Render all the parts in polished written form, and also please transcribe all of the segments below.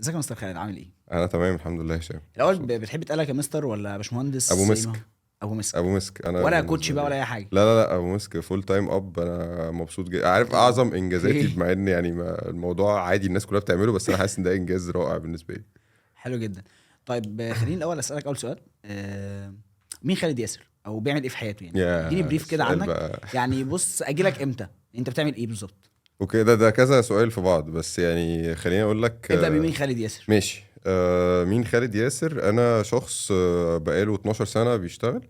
ازيك يا مستر خالد، عامل ايه؟ انا تمام الحمد لله يا هشام. الاول بتحب تقلك يا مستر ولا باشمهندس ابو زي ما هو؟ مسك. ابو مسك. ابو مسك انا ولا كوتش بالنسبه بقى لي. ولا اي حاجه؟ لا ابو مسك فول تايم اب. انا مبسوط جدا، عارف اوكي. اعظم انجازاتي، اوكي. بما ان يعني ما الموضوع عادي الناس كلها بتعمله، بس انا حاسس ان ده انجاز رائع بالنسبه لي. حلو جدا. طيب خليني الاول اسالك اول سؤال. مين خالد ياسر او بيعمل ايه في حياته؟ يعني اديني يا بريف كده السؤال عنك. بقى. يعني بص، اجيلك امتى؟ انت بتعمل ايه بالظبط؟ اوكي، ده كذا سؤال في بعض، بس يعني خليني اقول لك. ابدا بمين خالد ياسر. ماشي. مين خالد ياسر؟ انا شخص بقاله 12 سنه بيشتغل،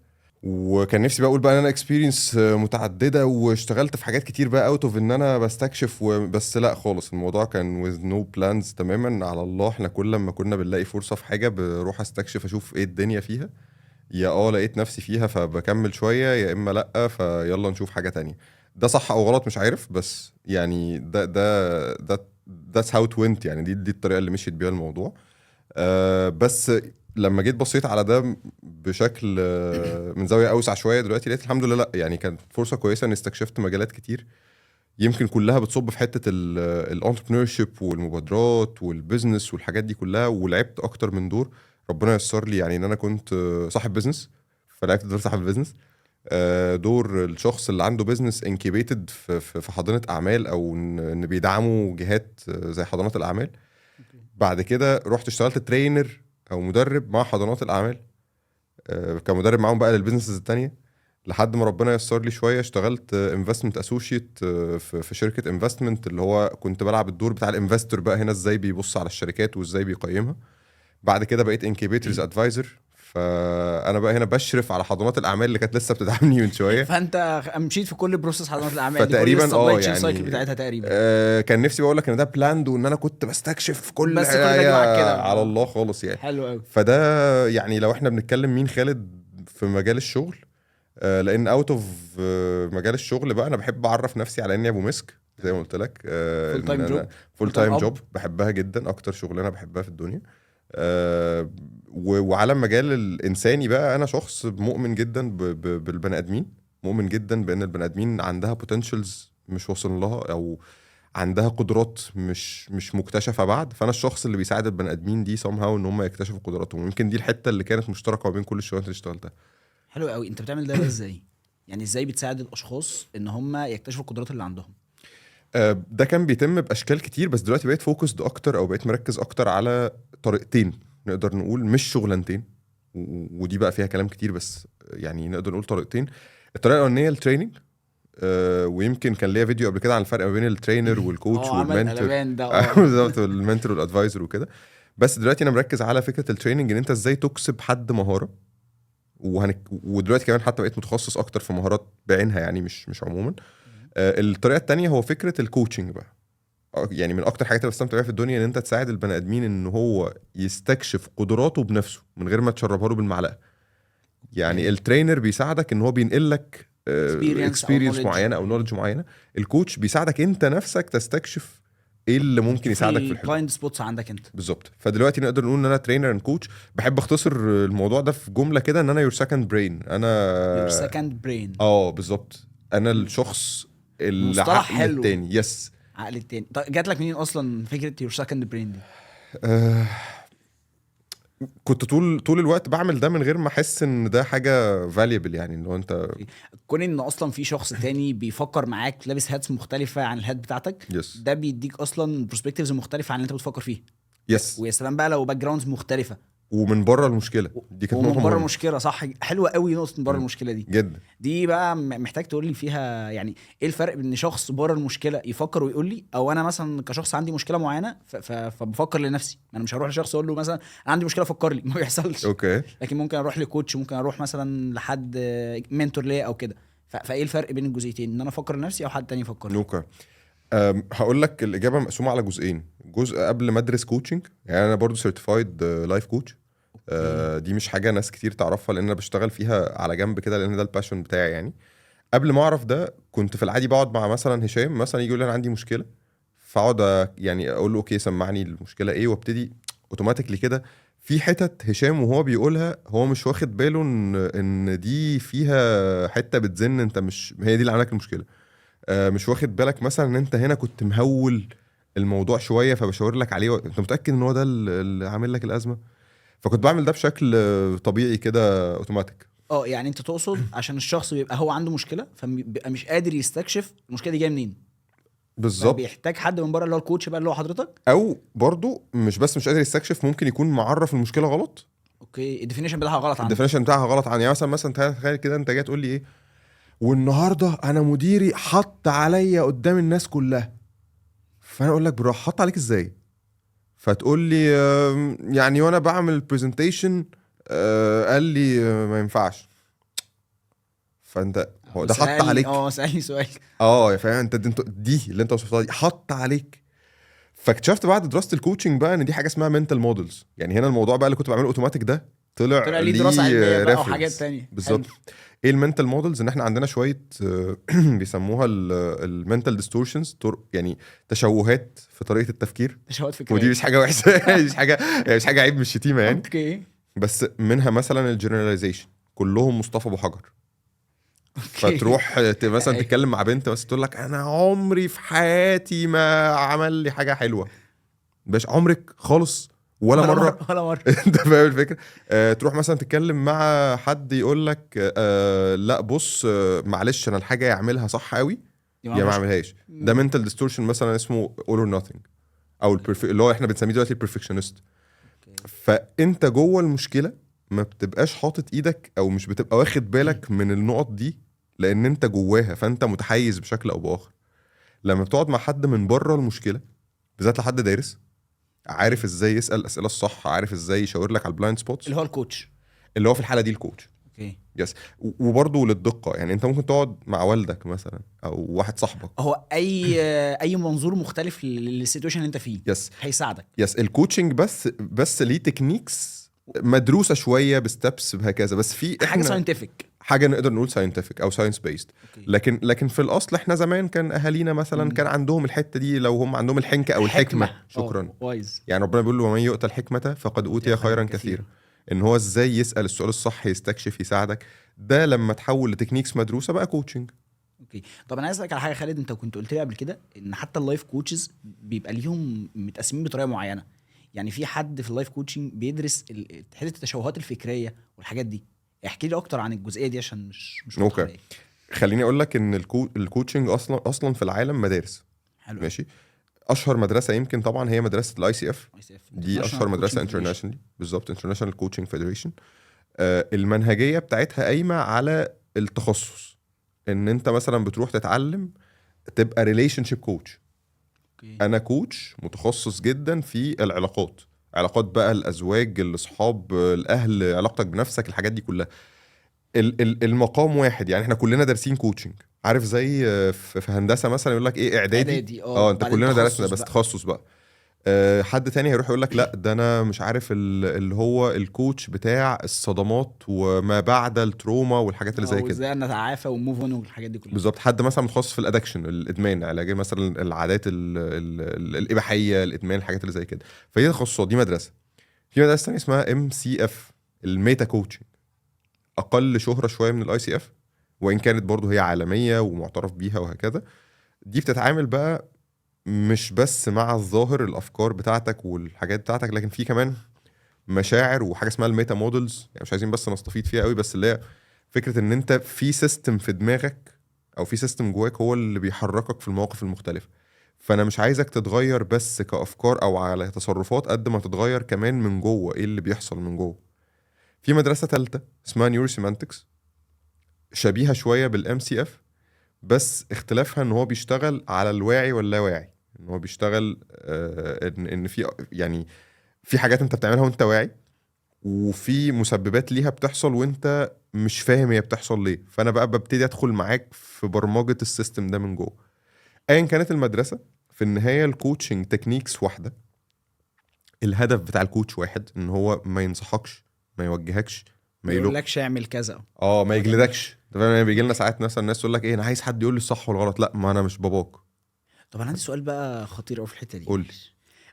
وكان نفسي بقى اقول بقى ان انا اكسبيرينس متعدده واشتغلت في حاجات كتير بقى اوت اوف ان انا بستكشف بس لا خالص، الموضوع كان with no plans تماما على الله. احنا كل ما كنا بنلاقي فرصه في حاجه بروح استكشف اشوف ايه الدنيا فيها. يا لقيت نفسي فيها فبكمل شويه، يا اما لا فيلا نشوف حاجه تانية. ده صح او غلط مش عارف، بس يعني ده that's how it went. يعني دي الطريقه اللي مشيت بيها الموضوع. بس لما جيت بصيت على ده بشكل من زاويه اوسع شويه، دلوقتي لقيت الحمد لله لا، يعني كانت فرصه كويسه اني استكشفت مجالات كتير، يمكن كلها بتصب في حته الانتربرينور شيب والمبادرات والبيزنس والحاجات دي كلها، ولعبت اكتر من دور. ربنا يسر لي يعني ان انا كنت صاحب بيزنس، فلعبت دور صاحب البيزنس، دور الشخص اللي عنده بيزنس انكيبيتد في حاضنه اعمال، او إن بيدعموا جهات زي حضانات الاعمال. اوكي. بعد كده رحت اشتغلت ترينر او مدرب مع حضانات الاعمال، كمدرب معاهم بقى للبيزنسز التانية. لحد ما ربنا يسر لي شويه اشتغلت انفستمنت اسوشيت في شركه انفستمنت، اللي هو كنت بلعب الدور بتاع الانفستور بقى هنا، ازاي بيبص على الشركات وازاي بيقيمها. بعد كده بقيت انكيبيتورز ادفايزر، فانا بقى هنا بشرف على حضانات الاعمال اللي كانت لسه بتدعمني من شويه. فانت مشيت في كل بروسيس حضانات الاعمال دي، كل فتقريبا السبلاي تشين سايكل يعني بتاعتها تقريبا. كان نفسي بقول لك ان ده بلاند، وان انا كنت بستكشف كل بس كل ده جه معاك حاجه كده على الله خالص يعني. حلو قوي. فده يعني لو احنا بنتكلم مين خالد في مجال الشغل، لان اوت اوف مجال الشغل بقى انا بحب اعرف نفسي على اني ابو مسك، زي ما تمام. قلت لك فول ان تايم انا جوب. فول فول تايم تايم اب. جوب بحبها جدا، اكتر شغلانه بحبها في الدنيا. آه، وعلى المجال الانساني بقى انا شخص مؤمن جدا بالبني ادمين، مؤمن جدا بان البني ادمين عندها بوتنشلز مش واصل لها، او عندها قدرات مش مكتشفه بعد. فانا الشخص اللي بيساعد البني ادمين دي somehow ان هم يكتشفوا قدراتهم. يمكن دي الحته اللي كانت مشتركه ما بين كل الشغلات اللي اشتغلتها. حلو قوي. انت بتعمل ده بقى ازاي؟ يعني ازاي بتساعد الاشخاص ان هم يكتشفوا القدرات اللي عندهم؟ ده كان بيتم باشكال كتير، بس دلوقتي بقيت فوكسد اكتر، او بقيت مركز اكتر على طريقتين، نقدر نقول مش شغلانتين. ودي بقى فيها كلام كتير، بس يعني نقدر نقول طريقتين. الطريقه الاولانيه التريننج، ويمكن كان ليا فيديو قبل كده عن الفرق ما بين الترينر والكوتش اه، عمل والمنتور. قلبان ده بالظبط، المنتور والادفايزر وكده. بس دلوقتي انا مركز على فكره التريننج، ان انت ازاي تكسب حد مهاره. ودلوقتي كمان حتى بقيت متخصص اكتر في مهارات بعينها، يعني مش عموما. الطريقه التانيه هو فكره الكوتشنج بقى. يعني من اكتر حاجات اللي بستمتع بيها في الدنيا ان انت تساعد البني ادمين ان هو يستكشف قدراته بنفسه من غير ما تشربها له بالمعلقه. يعني اوكي. الترينر بيساعدك ان هو بينقل لك اكسبيرينس او اكسبيرينس نوليدج. معينه او نولج معينه. الكوتش بيساعدك انت نفسك تستكشف ايه اللي ممكن تشوف يساعدك في الحلول. البلايند سبوتس عندك انت. بالظبط. فدلوقتي نقدر نقول ان انا ترينر اند كوتش. بحب اختصر الموضوع ده في جمله كده، ان انا يور سكند برين. انا يور سكند برين. بالظبط، انا الشخص مصطلح العقل حلو. التاني. يس. عقل التاني. طيب جات لك منين اصلا فكره يور سكند برين دي؟ آه كنت طول الوقت بعمل ده من غير ما احس ان ده حاجه فاليبل، يعني ان هو انت. اوكي. كون ان اصلا في شخص تاني بيفكر معاك لابس هاتس مختلفه عن الهات بتاعتك، يس. ده بيديك اصلا برسبكتيفز مختلفه عن اللي انت بتفكر فيه. يس. ويا سلام بقى لو باك جراوندز مختلفه. ومن بره المشكله دي كانت نقطه ومن بره مهمه. المشكله، صح. حلوه قوي نقطه من بره مم. المشكله دي. جدا. دي بقى محتاج تقول لي فيها يعني ايه الفرق بين شخص بره المشكله يفكر ويقول لي، او انا مثلا كشخص عندي مشكله معينه فبفكر لنفسي. انا مش هروح لشخص اقول له مثلا انا عندي مشكله فكر لي ما بيحصلش. اوكي. لكن ممكن اروح لكوتش، ممكن اروح مثلا لحد منتور ليا او كده. فايه الفرق بين الجزئيتين، ان انا افكر لنفسي او حد تاني يفكر لي؟ اوكي. هقول لك الاجابه مقسومه على جزئين. جزء قبل ما ادرس كوتشنج، يعني انا برضو سيرتيفايد لايف كوتش. اوكي. دي مش حاجه ناس كتير تعرفها، لان انا بشتغل فيها على جنب كده، لان ده الباشون بتاعي يعني. قبل ما اعرف ده كنت في العادي بقعد مع مثلا هشام، مثلا يجي يقول لي انا عندي مشكله، فاقعد يعني اقول له اوكي سمعني المشكله ايه، وابتدي اوتوماتيكلي كده في حتت هشام وهو بيقولها هو مش واخد باله ان دي فيها حته بتزن، انت مش هي دي اللي عندك المشكله. مش واخد بالك مثلا ان انت هنا كنت مهول الموضوع شويه فبشاور لك عليه انت متاكد ان هو ده اللي عامل لك الازمه. فكنت بعمل ده بشكل طبيعي كده اوتوماتيك. يعني انت تقصد عشان الشخص بيبقى هو عنده مشكله فبيبقى مش قادر يستكشف المشكله دي جايه منين، بالظبط. فبيحتاج حد من بره اللي هو الكوتش بقى اللي هو حضرتك. او برضو مش قادر يستكشف، ممكن يكون معرف المشكله غلط. اوكي، الديفينيشن بتاعها غلط عنده. الديفينيشن بتاعها غلط يعني مثلا تخيل كده انت جاي تقول لي ايه، والنهارده انا مديري حط عليا قدام الناس كلها. فانا اقول لك بالراحه حط عليك ازاي؟ فتقول لي يعني وانا بعمل برزنتيشن قال لي ما ينفعش. فانت هو ده حط عليك. سألني سؤال. فاهم انت دي اللي انت وصفتها دي حط عليك. فاكتشفت بعد دراسه الكوتشنج بقى ان دي حاجه اسمها منتال مودلز. يعني هنا الموضوع بقى اللي كنت بعمله اوتوماتيك ده طلع ليه دراسه علميه بقى reference. وحاجات تانية. بالظبط. ايه المنتال مودلز؟ ان احنا عندنا شويه بيسموها المنتال ديستورشنز، يعني تشوهات في طريقه التفكير. تشوهات فكريه. ودي مش حاجه وحشه مش حاجه عيب، مش شتيمه يعني. اوكي. بس منها مثلا الجنراليزيشن، كلهم مصطفى ابو حجر. فتروح مثلا تتكلم مع بنت بس تقول لك انا عمري في حياتي ما عمل لي حاجه حلوه. باش عمرك خالص ولا مره ولا مره. انت فاهم الفكره. تروح مثلا تتكلم مع حد يقول لك لا بص معلش انا الحاجه يعملها صح قوي يا ما اعملهاش. ده منتال ديستورشن مثلا اسمه all or nothing، او اللي هو احنا بنسميه دلوقتي البرفكشنست. فانت جوه المشكله ما بتبقاش حاطط ايدك او مش بتبقى واخد بالك من النقط دي لان انت جواها، فانت متحيز بشكل او باخر. لما بتقعد مع حد من بره المشكله، بالذات لحد دارس عارف ازاي يسال الاسئله الصح، عارف ازاي يشاور لك على البلايند سبوتس، اللي هو الكوتش، اللي هو في الحاله دي الكوتش. اوكي. يس. وبرضه للدقه، يعني انت ممكن تقعد مع والدك مثلا او واحد صاحبك. هو اي منظور مختلف للسيتويشن اللي انت فيه يس هيساعدك. يس. الكوتشنج بس ليه تكنيكس مدروسه شويه بستبس بهكذا، بس في حاجه ساينتفك، حاجه نقدر نقول ساينتفك او ساينس بيست. لكن في الاصل احنا زمان كان اهالينا مثلا كان عندهم الحته دي، لو هم عندهم الحنكه او الحكمه. شكرا. يعني ربنا بيقول له ومن يؤتى الحكمه فقد اوتي خيرا كثيرا. ان هو ازاي يسال السؤال الصح، يستكشف، يساعدك. ده لما تحول لتكنيكس مدروسه بقى كوتشنج. اوكي. طب انا عايز اسالك على حاجه خالد، انت كنت قلت لي قبل كده ان حتى اللايف كوتشز بيبقى ليهم متقسمين بطريقه معينه. يعني في حد في اللايف كوتشنج بيدرس حته التشوهات الفكريه والحاجات دي. احكي لي اكتر عن الجزئيه دي عشان مش واضحه عليا. خليني اقول لك ان الكوتشنج اصلا في العالم مدارس. حلو. ماشي. اشهر مدرسه يمكن طبعا هي مدرسه الاي سي اف. دي اشهر مدرسه انترناشونال. بالظبط، انترناشونال كوتشنج فيدريشن. المنهجيه بتاعتها قايمه على التخصص. ان انت مثلا بتروح تتعلم تبقى ريليشن شيب كوتش. انا كوتش متخصص جدا في العلاقات، علاقات بقى الازواج، الاصحاب، الاهل، علاقتك بنفسك، الحاجات دي كلها. المقام واحد، يعني احنا كلنا دارسين كوتشنج. عارف زي في هندسه مثلا يقول لك ايه اعدادي. انت كلنا درسنا بس تخصص بقى. حد تاني هيروح يقول لك لا ده انا مش عارف اللي هو الكوتش بتاع الصدمات وما بعد التروما والحاجات اللي زي كده، وازاي نتعافى وموف اون والحاجات دي كلها. بالظبط. حد مثلا متخصص في الادكشن، الادمان، علاج مثلا العادات الاباحيه، الادمان، الحاجات اللي زي كده. فهي تخصصات. دي مدرسه. في مدرسه ثانيه اسمها MCF، الميتا كوتشنج. اقل شهره شويه من الاي سي اف، وان كانت برضو هي عالميه ومعترف بيها وهكذا. دي بتتعامل بقى مش بس مع الظاهر، الافكار بتاعتك والحاجات بتاعتك، لكن في كمان مشاعر وحاجه اسمها الميتا مودلز. يعني مش عايزين بس نستفيد فيها قوي، بس اللي هي فكره ان انت في سيستم في دماغك او في سيستم جواك هو اللي بيحركك في المواقف المختلفه. فانا مش عايزك تتغير بس كافكار او على تصرفات قد ما تتغير كمان من جوه، ايه اللي بيحصل من جوه. في مدرسه ثالثه اسمها نيورو سيمانتكس، شبيهه شويه بالام سي اف، بس اختلافها ان هو بيشتغل على الواعي واللاواعي. ان هو بيشتغل ان في يعني في حاجات انت بتعملها وانت واعي، وفي مسببات ليها بتحصل وانت مش فاهم هي بتحصل ليه. فانا بقى ببتدي ادخل معاك في برمجه السيستم ده من جوه. ايا كانت المدرسه، في النهايه الكوتشنج تكنيكس واحده. الهدف بتاع الكوتش واحد، ان هو ما ينصحكش، ما يوجهكش، ما يقولكش اعمل كذا، ما يجلدكش. انت فاهم؟ بيجي لنا ساعات مثلا الناس تقول لك ايه، انا عايز حد يقول لي الصح والغلط. لا، ما انا مش باباك. طب انا عندي سؤال بقى خطير قوي في الحته دي. قول لي.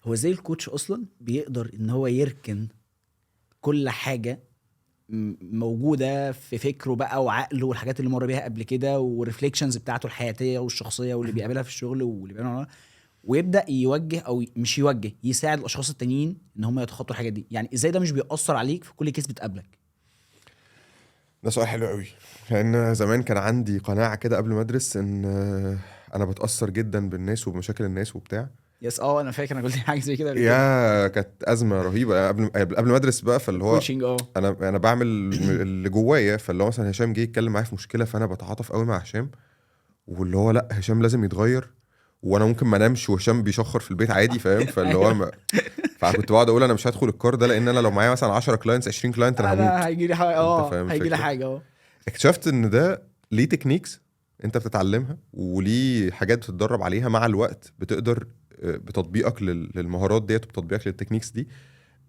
هو ازاي الكوتش اصلا بيقدر ان هو يركن كل حاجه موجوده في فكره بقى وعقله والحاجات اللي مر بيها قبل كده والريفليكشنز بتاعته الحياتيه والشخصيه واللي بيقابلها في الشغل واللي بيعملها، ويبدا يوجه او مش يوجه، يساعد الاشخاص التانيين ان هم يتخطوا الحاجات دي. يعني ازاي ده مش بيأثر عليك في كل كيس بتقابلك؟ ده سؤال حلو قوي. لان زمان كان عندي قناعه كده قبل ما ادرس ان انا بتاثر جدا بالناس وبمشاكل الناس وبتاع. يس انا فاكر انا قلت حاجه زي كده قبل كده. يا كانت ازمه رهيبه قبل ما ادرس بقى. فاللي هو كوتشنج انا بعمل اللي جوايا. فاللي هو مثلا هشام جه يتكلم معايا في مشكله، فانا بتعاطف قوي مع هشام، واللي هو لا هشام لازم يتغير، وانا ممكن ما انامش وهشام بيشخر في البيت عادي، فاهم؟ فاللي هو فكنت بقعد اقول انا مش هدخل الكار ده، لان انا لو معايا مثلا 10 كلاينتس 20 كلاينت انا هموت. انا هيجي لي حاجه انت فاهم هيجي لي الفكره؟ حاجه اكتشفت ان ده ليه تكنيكس انت بتتعلمها، وليه حاجات بتتدرب عليها مع الوقت. بتقدر بتطبيقك للمهارات ديت وبتطبيقك للتكنيكس دي،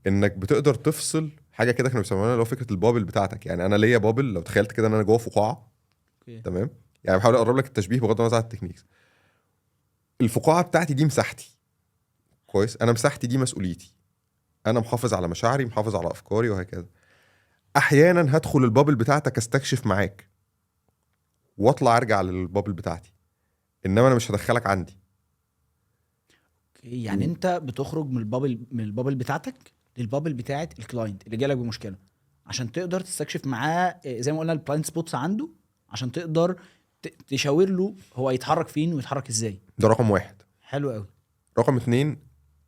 انك بتقدر تفصل حاجه كده كانوا بيسموها اللي هو فكره البابل بتاعتك. يعني انا ليا بابل، لو تخيلت كده ان انا جوه فقاعه. اوكي. تمام. يعني بحاول اقرب لك التشبيه بغض النظر عن التكنيكس. الفقاعه بتاعتي دي مساحتي، كويس؟ انا مساحتي دي مسؤوليتي، انا محافظ على مشاعري، محافظ على افكاري، وهكذا. احيانا هدخل البابل بتاعتك استكشف معاك، واطلع ارجع للبابل بتاعتي، انما انا مش هدخلك عندي. اوكي، يعني انت بتخرج من البابل بتاعتك للبابل بتاعت الكلاينت اللي جالك بمشكله، عشان تقدر تستكشف معاه زي ما قلنا البلايند سبوتس عنده، عشان تقدر تشاور له هو يتحرك فين ويتحرك ازاي. ده رقم واحد. حلو قوي. رقم اتنين،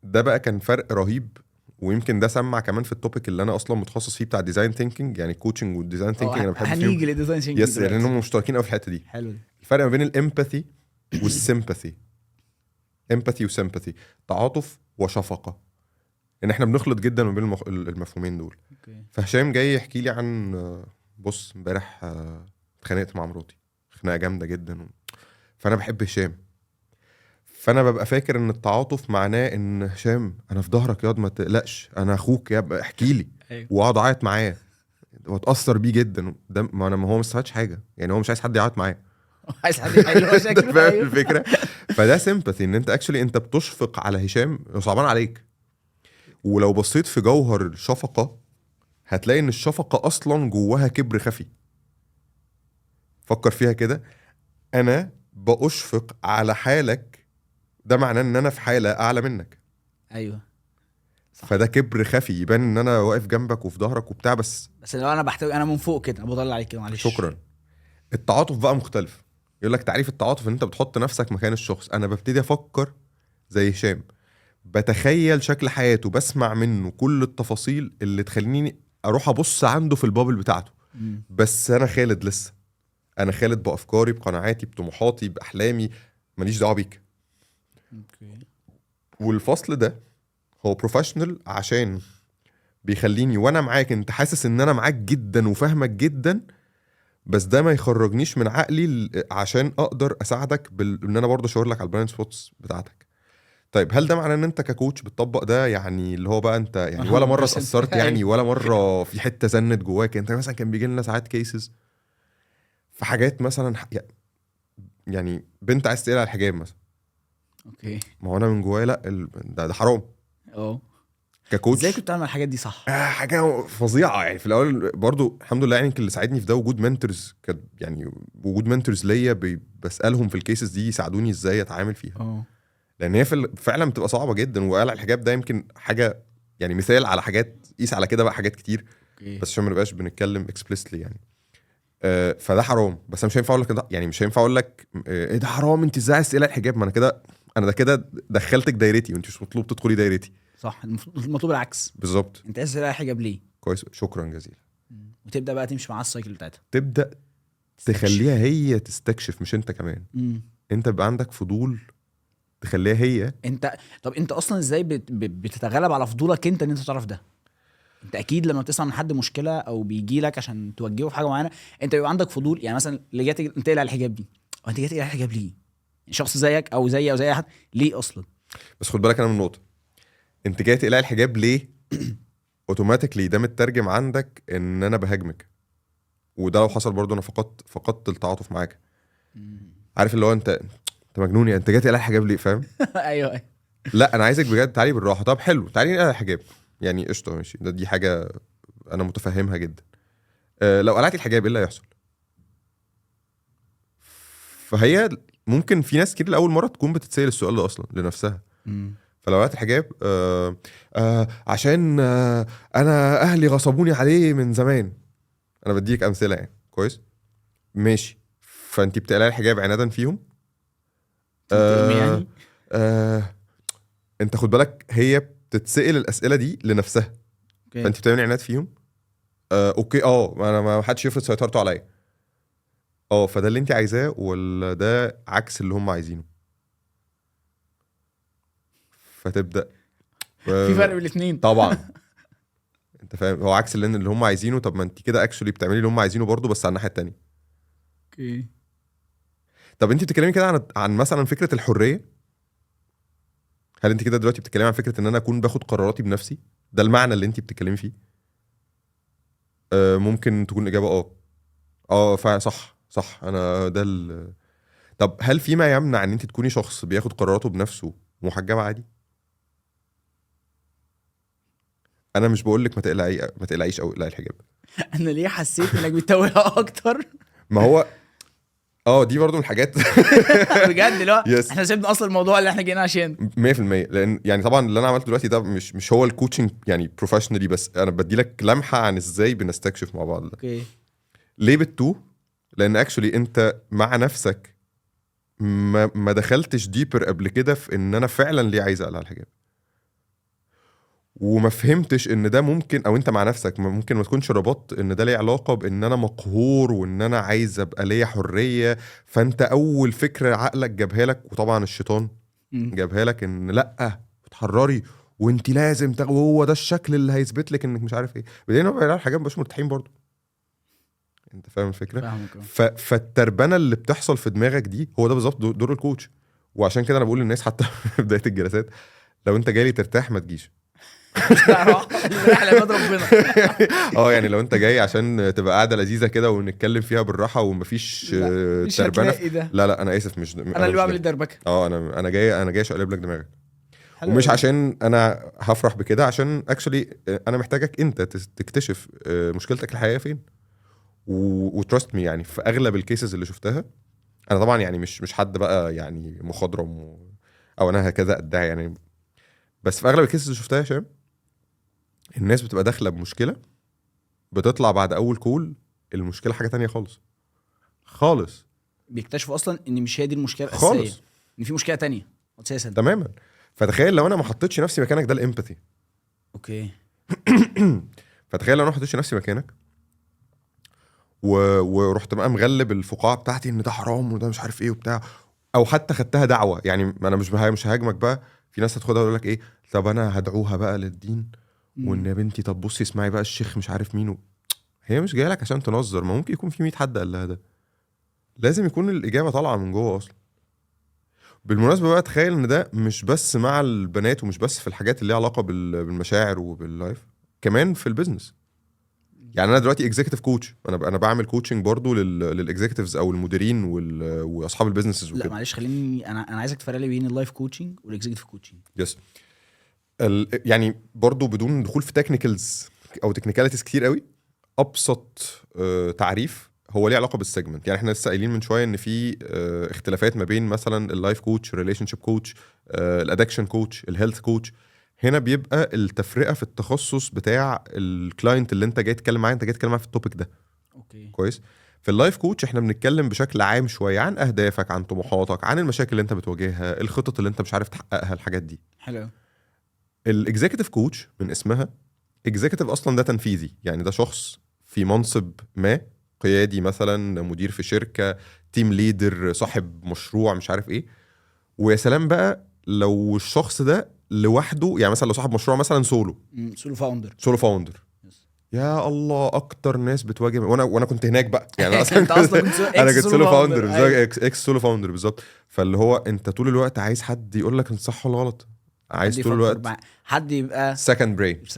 ده بقى كان فرق رهيب، ويمكن ده سمع كمان في التوبيك اللي انا اصلا متخصص فيه بتاع ديزاين ثينكينج. يعني الكوتشنج والديزاين ثينكينج انا بحب فيهم. هنيجي للديزاين ثينكينج يس، دلوقتي. لانهم مشتركين قوي في الحته دي. حلو دي. الفرق ما بين الامباثي والسيمباثي. امباثي وسيمباثي، تعاطف وشفقه، ان احنا بنخلط جدا ما بين المفهومين دول. اوكي. فهشام جاي يحكي لي عن بص امبارح اتخانقت مع مراتي خناقه جامده جدا، فانا بحب هشام. فانا ببقى فاكر ان التعاطف معناه ان هشام انا في ظهرك ياض، ما تقلقش، انا اخوك يا احكي لي. ايوه. واقعد اعيط معاه واتاثر بيه جدا. ده ما انا، ما هو ما استفادش حاجه، يعني هو مش عايز حد يعيط معاه. عايز حد يحل له انت مشاكله. فاهم ايوه. الفكره؟ فده سيمباثي، ان انت اكشلي انت بتشفق على هشام وصعبان عليك. ولو بصيت في جوهر الشفقه هتلاقي ان الشفقه اصلا جواها كبر خفي. فكر فيها كده، انا بأشفق على حالك، ده معناه ان انا في حاله اعلى منك. ايوه. صح. فده كبر خفي، يبان ان انا واقف جنبك وفي ظهرك وبتاع، بس بس لو انا بحتاج انا من فوق كده، أنا بضل عليك كده، معلش. شكرا. التعاطف بقى مختلف. يقول لك تعريف التعاطف ان انت بتحط نفسك مكان الشخص. انا ببتدي افكر زي هشام، بتخيل شكل حياته، بسمع منه كل التفاصيل اللي تخليني اروح ابص عنده في البابل بتاعته. بس انا خالد لسه، انا خالد بافكاري، بقناعاتي، بطموحاتي، باحلامي، ماليش دعوه بيك. اوكي. والفصل ده هو بروفيشنال، عشان بيخليني وانا معاك انت حاسس ان انا معاك جدا وفاهمك جدا، بس ده ما يخرجنيش من عقلي عشان اقدر اساعدك ان انا برضه اشاور لك على البلايند سبوتس بتاعتك. طيب هل ده معناه ان انت ككوتش بتطبق ده؟ يعني اللي هو بقى انت يعني ولا مره 100%. اتاثرت، يعني ولا مره في حته زنت جواك؟ انت مثلا كان بيجي لنا ساعات كيسز في حاجات مثلا يعني بنت عايز تقلع الحجاب مثلا. اوكي. ما هو انا من جوايا لا ده حرام ازاي ككوتش. كنت بتعمل الحاجات دي صح؟ حاجه فظيعه. يعني في الاول برضو الحمد لله، يعني اللي ساعدني في ده وجود منتورز. كانت يعني وجود منتورز ليا بسالهم في الكيسز دي يساعدوني ازاي اتعامل فيها. لان هي فعلا بتبقى صعبه جدا. وقلع الحجاب ده يمكن حاجه، يعني مثال على حاجات، قيس على كده بقى حاجات كتير. اوكي. بس عشان ما نبقاش بنتكلم اكسبلسلي يعني. فده حرام. بس انا مش هينفع اقول لك ده، يعني مش هينفع اقول لك ايه ده حرام، انت ازاي عايز تقلع الحجاب؟ ما انا كده، انا ده كده دخلتك دايرتي وانت مش مطلوب تدخلي دايرتي. صح، المطلوب العكس. بالظبط. انت عايز تلاقي حاجه ليه؟ كويس، شكرا جزيلا. وتبدا بقى تمشي مع السايكل بتاعتها، تبدا تخليها هي تستكشف، مش انت كمان. انت بقى عندك فضول تخليها هي. طب انت اصلا ازاي بتتغلب على فضولك انت ان انت تعرف ده؟ انت اكيد لما بتسمع من حد مشكله او بيجي لك عشان توجهه في حاجه معينه، انت بيبقى عندك فضول. يعني مثلا اللي جات انت تقلع الحجاب دي، او انت جاي تقلع الحجاب ليه؟ شخص زيك او زي اي حد ليه اصلا؟ بس خد بالك انا من نقطه، انت جاي تقلع الحجاب ليه؟ اوتوماتيكلي ده مترجم عندك ان انا بهاجمك. وده لو حصل برضو انا فقدت التعاطف معاك. عارف اللي هو انت مجنون، يعني انت جاي تقلع الحجاب ليه؟ فاهم؟ ايوه. لا انا عايزك بجد تعالي بالراحه. طب حلو، تعالي نقلع الحجاب، يعني قشطه ماشي، دي حاجه انا متفهمها جدا. لو قلعتي الحجاب ايه اللي هيحصل؟ فهي ممكن في ناس كتير لاول مره تكون بتتسال السؤال ده اصلا لنفسها. فلو قلعت الحجاب عشان انا اهلي غصبوني عليه من زمان، انا بديك امثله يعني كويس ماشي، فانت بتقلعي الحجاب عنادا فيهم. يعني انت خد بالك هي بتتسال الاسئله دي لنفسها، فانت بتعملي عناد فيهم. اوكي انا ما حدش يفرض سيطرته عليا. فده اللي انت عايزاه ولا ده عكس اللي هم عايزينه؟ فتبدا في فرق بين الاثنين طبعا. انت فاهم هو عكس اللي هم عايزينه. طب ما انت كده اكشولي بتعملي اللي هم عايزينه برضو بس على الناحيه التانية. اوكي. طب انت بتتكلمي كده عن مثلا فكره الحريه؟ هل انت كده دلوقتي بتتكلمي عن فكره ان انا اكون باخد قراراتي بنفسي؟ ده المعنى اللي انت بتتكلمي فيه؟ ممكن تكون اجابه فعلا صح انا ده طب هل في ما يمنع ان انت تكوني شخص بياخد قراراته بنفسه محجبه عادي؟ انا مش بقول لك ما تقلعيش او اقلعي الحجاب. انا ليه حسيت انك بتتوهها اكتر؟ ما هو دي برضو من الحاجات. بجد لا Yes. احنا سيبنا اصلا الموضوع اللي احنا جينا عشان 100%. لان يعني طبعا اللي انا عملته دلوقتي ده مش هو الكوتشنج يعني بروفيشنالي، بس انا بدي لك لمحه عن ازاي بنستكشف مع بعض ده. اوكي. ليه بتوه؟ لان اكشولي انت مع نفسك ما دخلتش ديبر قبل كده في ان انا فعلا ليه عايز اقلع الحجاب، وما فهمتش ان ده ممكن، او انت مع نفسك ممكن ما تكونش ربطت ان ده ليه علاقه بان انا مقهور وان انا عايز ابقى ليا حريه. فانت اول فكره عقلك جابها لك، وطبعا الشيطان جابها لك، ان لا تحرري وانت لازم وهو ده الشكل اللي هيثبت لك انك مش عارف ايه. بعدين هو الحاجات مش مرتاحين برضو. انت فاهم الفكره؟ فالتربنه اللي بتحصل في دماغك دي هو ده بالظبط دور الكوتش. وعشان كده انا بقول للناس حتى في بدايه الجلسات، لو انت جاي ترتاح ما تجيش. يعني لو انت جاي عشان تبقى قاعده لذيذه كده ونتكلم فيها بالراحه ومفيش تربنه لا انا اسف، مش انا اللي بعمل الدربكه. انا جاي اقلب لك دماغك. ومش عشان انا هفرح بكده، عشان اكشولي انا محتاجك انت تكتشف مشكلتك الحقيقيه فين. وتراست مي يعني في اغلب الكيسز اللي شفتها، انا طبعا يعني مش حد بقى يعني مخضرم او انا هكذا ادعي يعني، بس في اغلب الكيسز اللي شفتها يا شباب الناس بتبقى داخله بمشكله، بتطلع بعد اول كول المشكله حاجه تانية خالص. بيكتشفوا اصلا ان مش هي دي المشكله الاساسيه خالص، ان في مشكله تانية اساسا تماما. فتخيل لو انا ما حطيتش نفسي مكانك، ده الامباثي. اوكي. فتخيل لو انا ما حطيتش نفسي مكانك ورحت بقى مغلب الفقاعه بتاعتي ان ده حرام وده مش عارف ايه وبتاع، او حتى خدتها دعوه. يعني انا مش هاجمك بقى، في ناس هتاخدها ويقول لك ايه، طب انا هدعوها بقى للدين وان يا بنتي طب بصي اسمعي بقى الشيخ مش عارف مين هي مش جايه لك عشان تنظر، ما ممكن يكون في 100 حد قال لها ده. لازم يكون الاجابه طالعه من جوه اصلا. بالمناسبه بقى تخيل ان ده مش بس مع البنات ومش بس في الحاجات اللي ليها علاقه بالمشاعر وباللايف، كمان في البيزنس. يعني انا دلوقتي اكزيكتيف كوتش، انا بعمل كوتشنج برضو للاكزيكتيفز او المديرين واصحاب البيزنسز وكده. لا معلش خليني انا عايزك تفرق لي بين اللايف كوتشنج والاكزيكتيف كوتشنج. يس. يعني برضو بدون دخول في تكنيكالز او تكنيكاليتيز كتير قوي، ابسط تعريف هو ليه علاقه بالسيجمنت. يعني احنا لسه قايلين من شويه ان في اختلافات ما بين مثلا اللايف كوتش، ريليشن شيب كوتش، الادكشن كوتش، الهيلث كوتش. هنا بيبقى التفرقه في التخصص بتاع الكلاينت اللي انت جاي تتكلم معاه، انت جاي تتكلم معاه في التوبيك ده. اوكي كويس. في اللايف كوتش احنا بنتكلم بشكل عام شويه عن اهدافك، عن طموحاتك، عن المشاكل اللي انت بتواجهها، الخطط اللي انت مش عارف تحققها، الحاجات دي. حلو. الاكزيكتيف كوتش من اسمها اكزيكتيف اصلا ده تنفيذي، يعني ده شخص في منصب ما قيادي، مثلا مدير في شركه، تيم ليدر، صاحب مشروع، مش عارف ايه. ويا سلام بقى لو الشخص ده لوحده، يعني مثلا لو صاحب مشروع مثلا سولو فاوندر. يا الله اكتر ناس بتواجه، وانا كنت هناك بقى يعني انا اصلا انا كنت سولو فاوندر، اكس سولو فاوندر بالظبط. فاللي هو انت طول الوقت عايز حد يقول لك انت صح ولا غلط، عايز طول الوقت حد يبقى second brain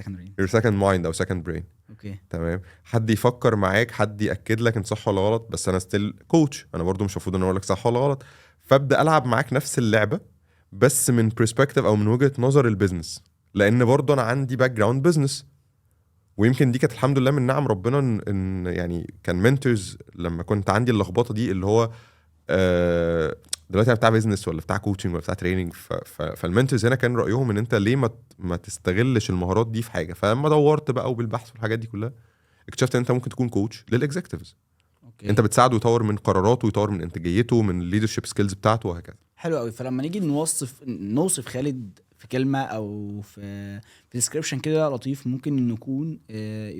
your second mind او second brain. اوكي تمام. حد يفكر معاك، حد ياكد لك انت صح ولا غلط. بس انا ستيل كوتش، انا برضو مش المفروض ان اقول لك صح ولا غلط. فابدا العب معاك نفس اللعبه بس من برسبكتيف او من وجهه نظر البيزنس، لان برضو انا عندي باك جراوند بزنس. ويمكن دي كانت الحمد لله من نعم ربنا ان يعني كان منتورز لما كنت عندي اللخبطه دي، اللي هو دلوقتي انا بتاع بيزنس ولا بتاع كوتشنج ولا بتاع تريننج. فالمنتورز هنا كان رايهم ان انت ليه ما تستغلش المهارات دي في حاجه. فلما دورت بقى وبالبحث والحاجات دي كلها اكتشفت ان انت ممكن تكون كوتش للاكزيكتيفز. اوكي انت بتساعده يطور من قراراته ويطور من انتاجيته من الليدرشيب سكيلز بتاعته وهكذا. حلو قوي. فلما نيجي نوصف خالد في كلمه او في ديسكريبشن كده لطيف، ممكن نكون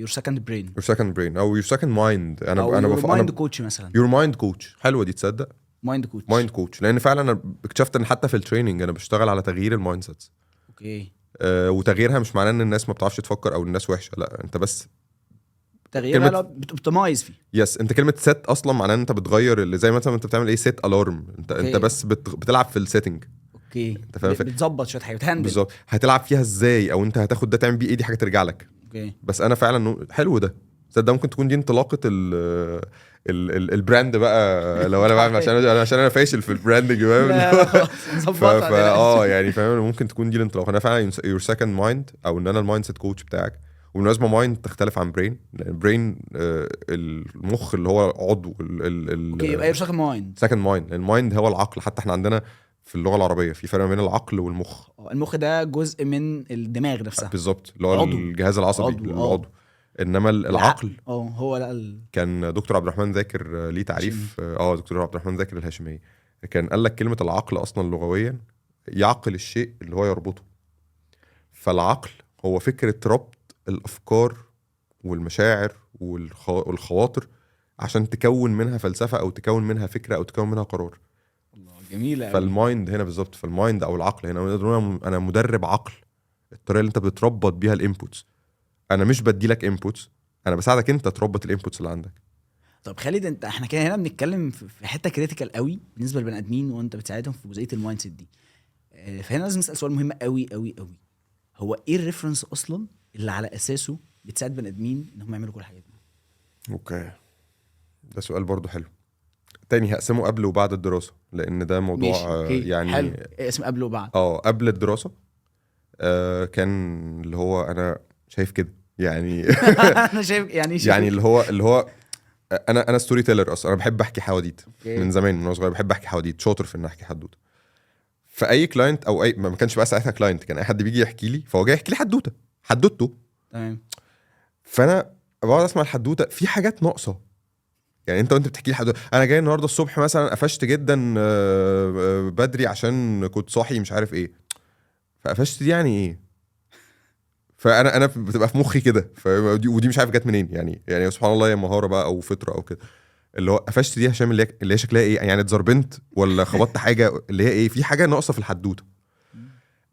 your second brain your second brain او your second mind. او انا your mind coach مثلا. your mind coach. حلوه دي، تصدق؟ mind coach. mind coach لان فعلا انا اكتشفت ان حتى في التريننج انا بشتغل على تغيير المايند سيتس. اوكي. وتغييرها مش معناه ان الناس ما بتعرفش تفكر او الناس وحشه، لا انت بس تغييرها بتوبتمايز فيه. يس انت كلمه سيت اصلا معناه ان انت بتغير اللي زي مثلا انت بتعمل ايه سيت الارم. انت بس بتلعب في السيتنج. اوكي انت فاهم بتظبط شويه حاجات بتهندل بالظبط. هتلعب فيها ازاي او انت هتاخد ده تعمل بيه ايه، دي حاجه ترجع لك. اوكي. بس انا فعلا حلو ده. ده ممكن تكون دي انطلاقه البراند بقى. لو انا بعمل عشان انا فاشل في البراندنج لا خلاص نظبطها. يعني فاهم ممكن تكون دي الانطلاقه. انا فعلا يور سكند مايند او ان انا المايند سيت كوتش بتاعك. وبالمناسبه مايند تختلف عن برين، لان برين المخ اللي هو عضو اوكي يبقى يور سكند مايند. سكند مايند. المايند هو العقل. حتى احنا عندنا في اللغه العربيه في فرق بين العقل والمخ. المخ ده جزء من الدماغ نفسها بالظبط، اللي هو الجهاز العصبي العضو. انما العقل هو لا كان دكتور عبد الرحمن ذاكر ليه تعريف. دكتور عبد الرحمن ذاكر الهاشميه كان قال لك كلمه العقل اصلا لغويا يعقل الشيء اللي هو يربطه. فالعقل هو فكره ربط الافكار والمشاعر والخواطر عشان تكون منها فلسفه او تكون منها فكره او تكون منها قرار. جميله. فالمايند هنا بالظبط. فالمايند او العقل هنا انا مدرب عقل. الطريقه اللي انت بتربط بيها الانبوتس. انا مش بدي لك انبوتس، انا بساعدك انت تربط الانبوتس اللي عندك. طب خالد احنا كده هنا بنتكلم في حته كريتيكال قوي بالنسبه للبني ادمين، وانت بتساعدهم في جزئيه المايند سيت دي. فهنا لازم نسال سؤال مهم قوي قوي قوي. هو ايه الريفرنس اصلا اللي على اساسه بتساعد بني ادمين انهم يعملوا كل الحاجات دي؟ اوكي ده سؤال برضو حلو. تاني هقسمه قبل وبعد الدراسه لان ده موضوع يعني حلو. اسم قبل وبعد. قبل الدراسه كان اللي هو انا شايف كده يعني. انا شايف يعني اللي هو انا ستوري تيلر اصلا. انا بحب احكي حواديت من زمان، من وانا صغير بحب احكي حواديت، شاطر في ان احكي حدوته. فاي كلاينت او اي ما كانش بقى ساعتها كلاينت، كان اي حد بيجي يحكي لي فهو جاي يحكي لي حدوته. تمام. فانا بقعد اسمع الحدوته في حاجات ناقصه. يعني انت وانت بتحكي لي حدوته، انا جاي النهارده الصبح مثلا قفشت جدا بدري عشان كنت صاحي مش عارف ايه. فقفشت دي يعني ايه؟ فانا بتبقى في مخي كده. ودي مش عارف جت منين. يعني سبحان الله، يا مهاره بقى او فطره او كده. اللي هو قفشت دي هشام اللي هي شكلها ايه؟ يعني اتزربنت ولا خبطت حاجه اللي هي ايه؟ في حاجه ناقصه في الحدوته.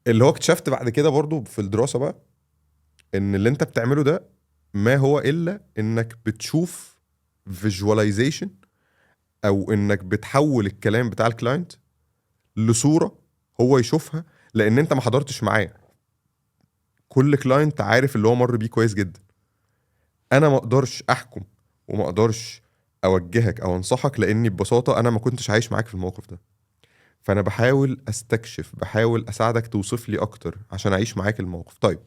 اللي هو اكتشفت بعد كده برضو في الدراسه بقى ان اللي انت بتعمله ده ما هو الا انك بتشوف فيجواليزيشن او انك بتحول الكلام بتاع الكلاينت لصوره هو يشوفها، لان انت ما حضرتش معاه. كل كلاينت عارف اللي هو مر بيه كويس جدا. انا ما اقدرش احكم وما اقدرش اوجهك او انصحك لاني ببساطه انا ما كنتش عايش معاك في الموقف ده. فانا بحاول استكشف، بحاول اساعدك توصف لي اكتر عشان اعيش معاك الموقف. طيب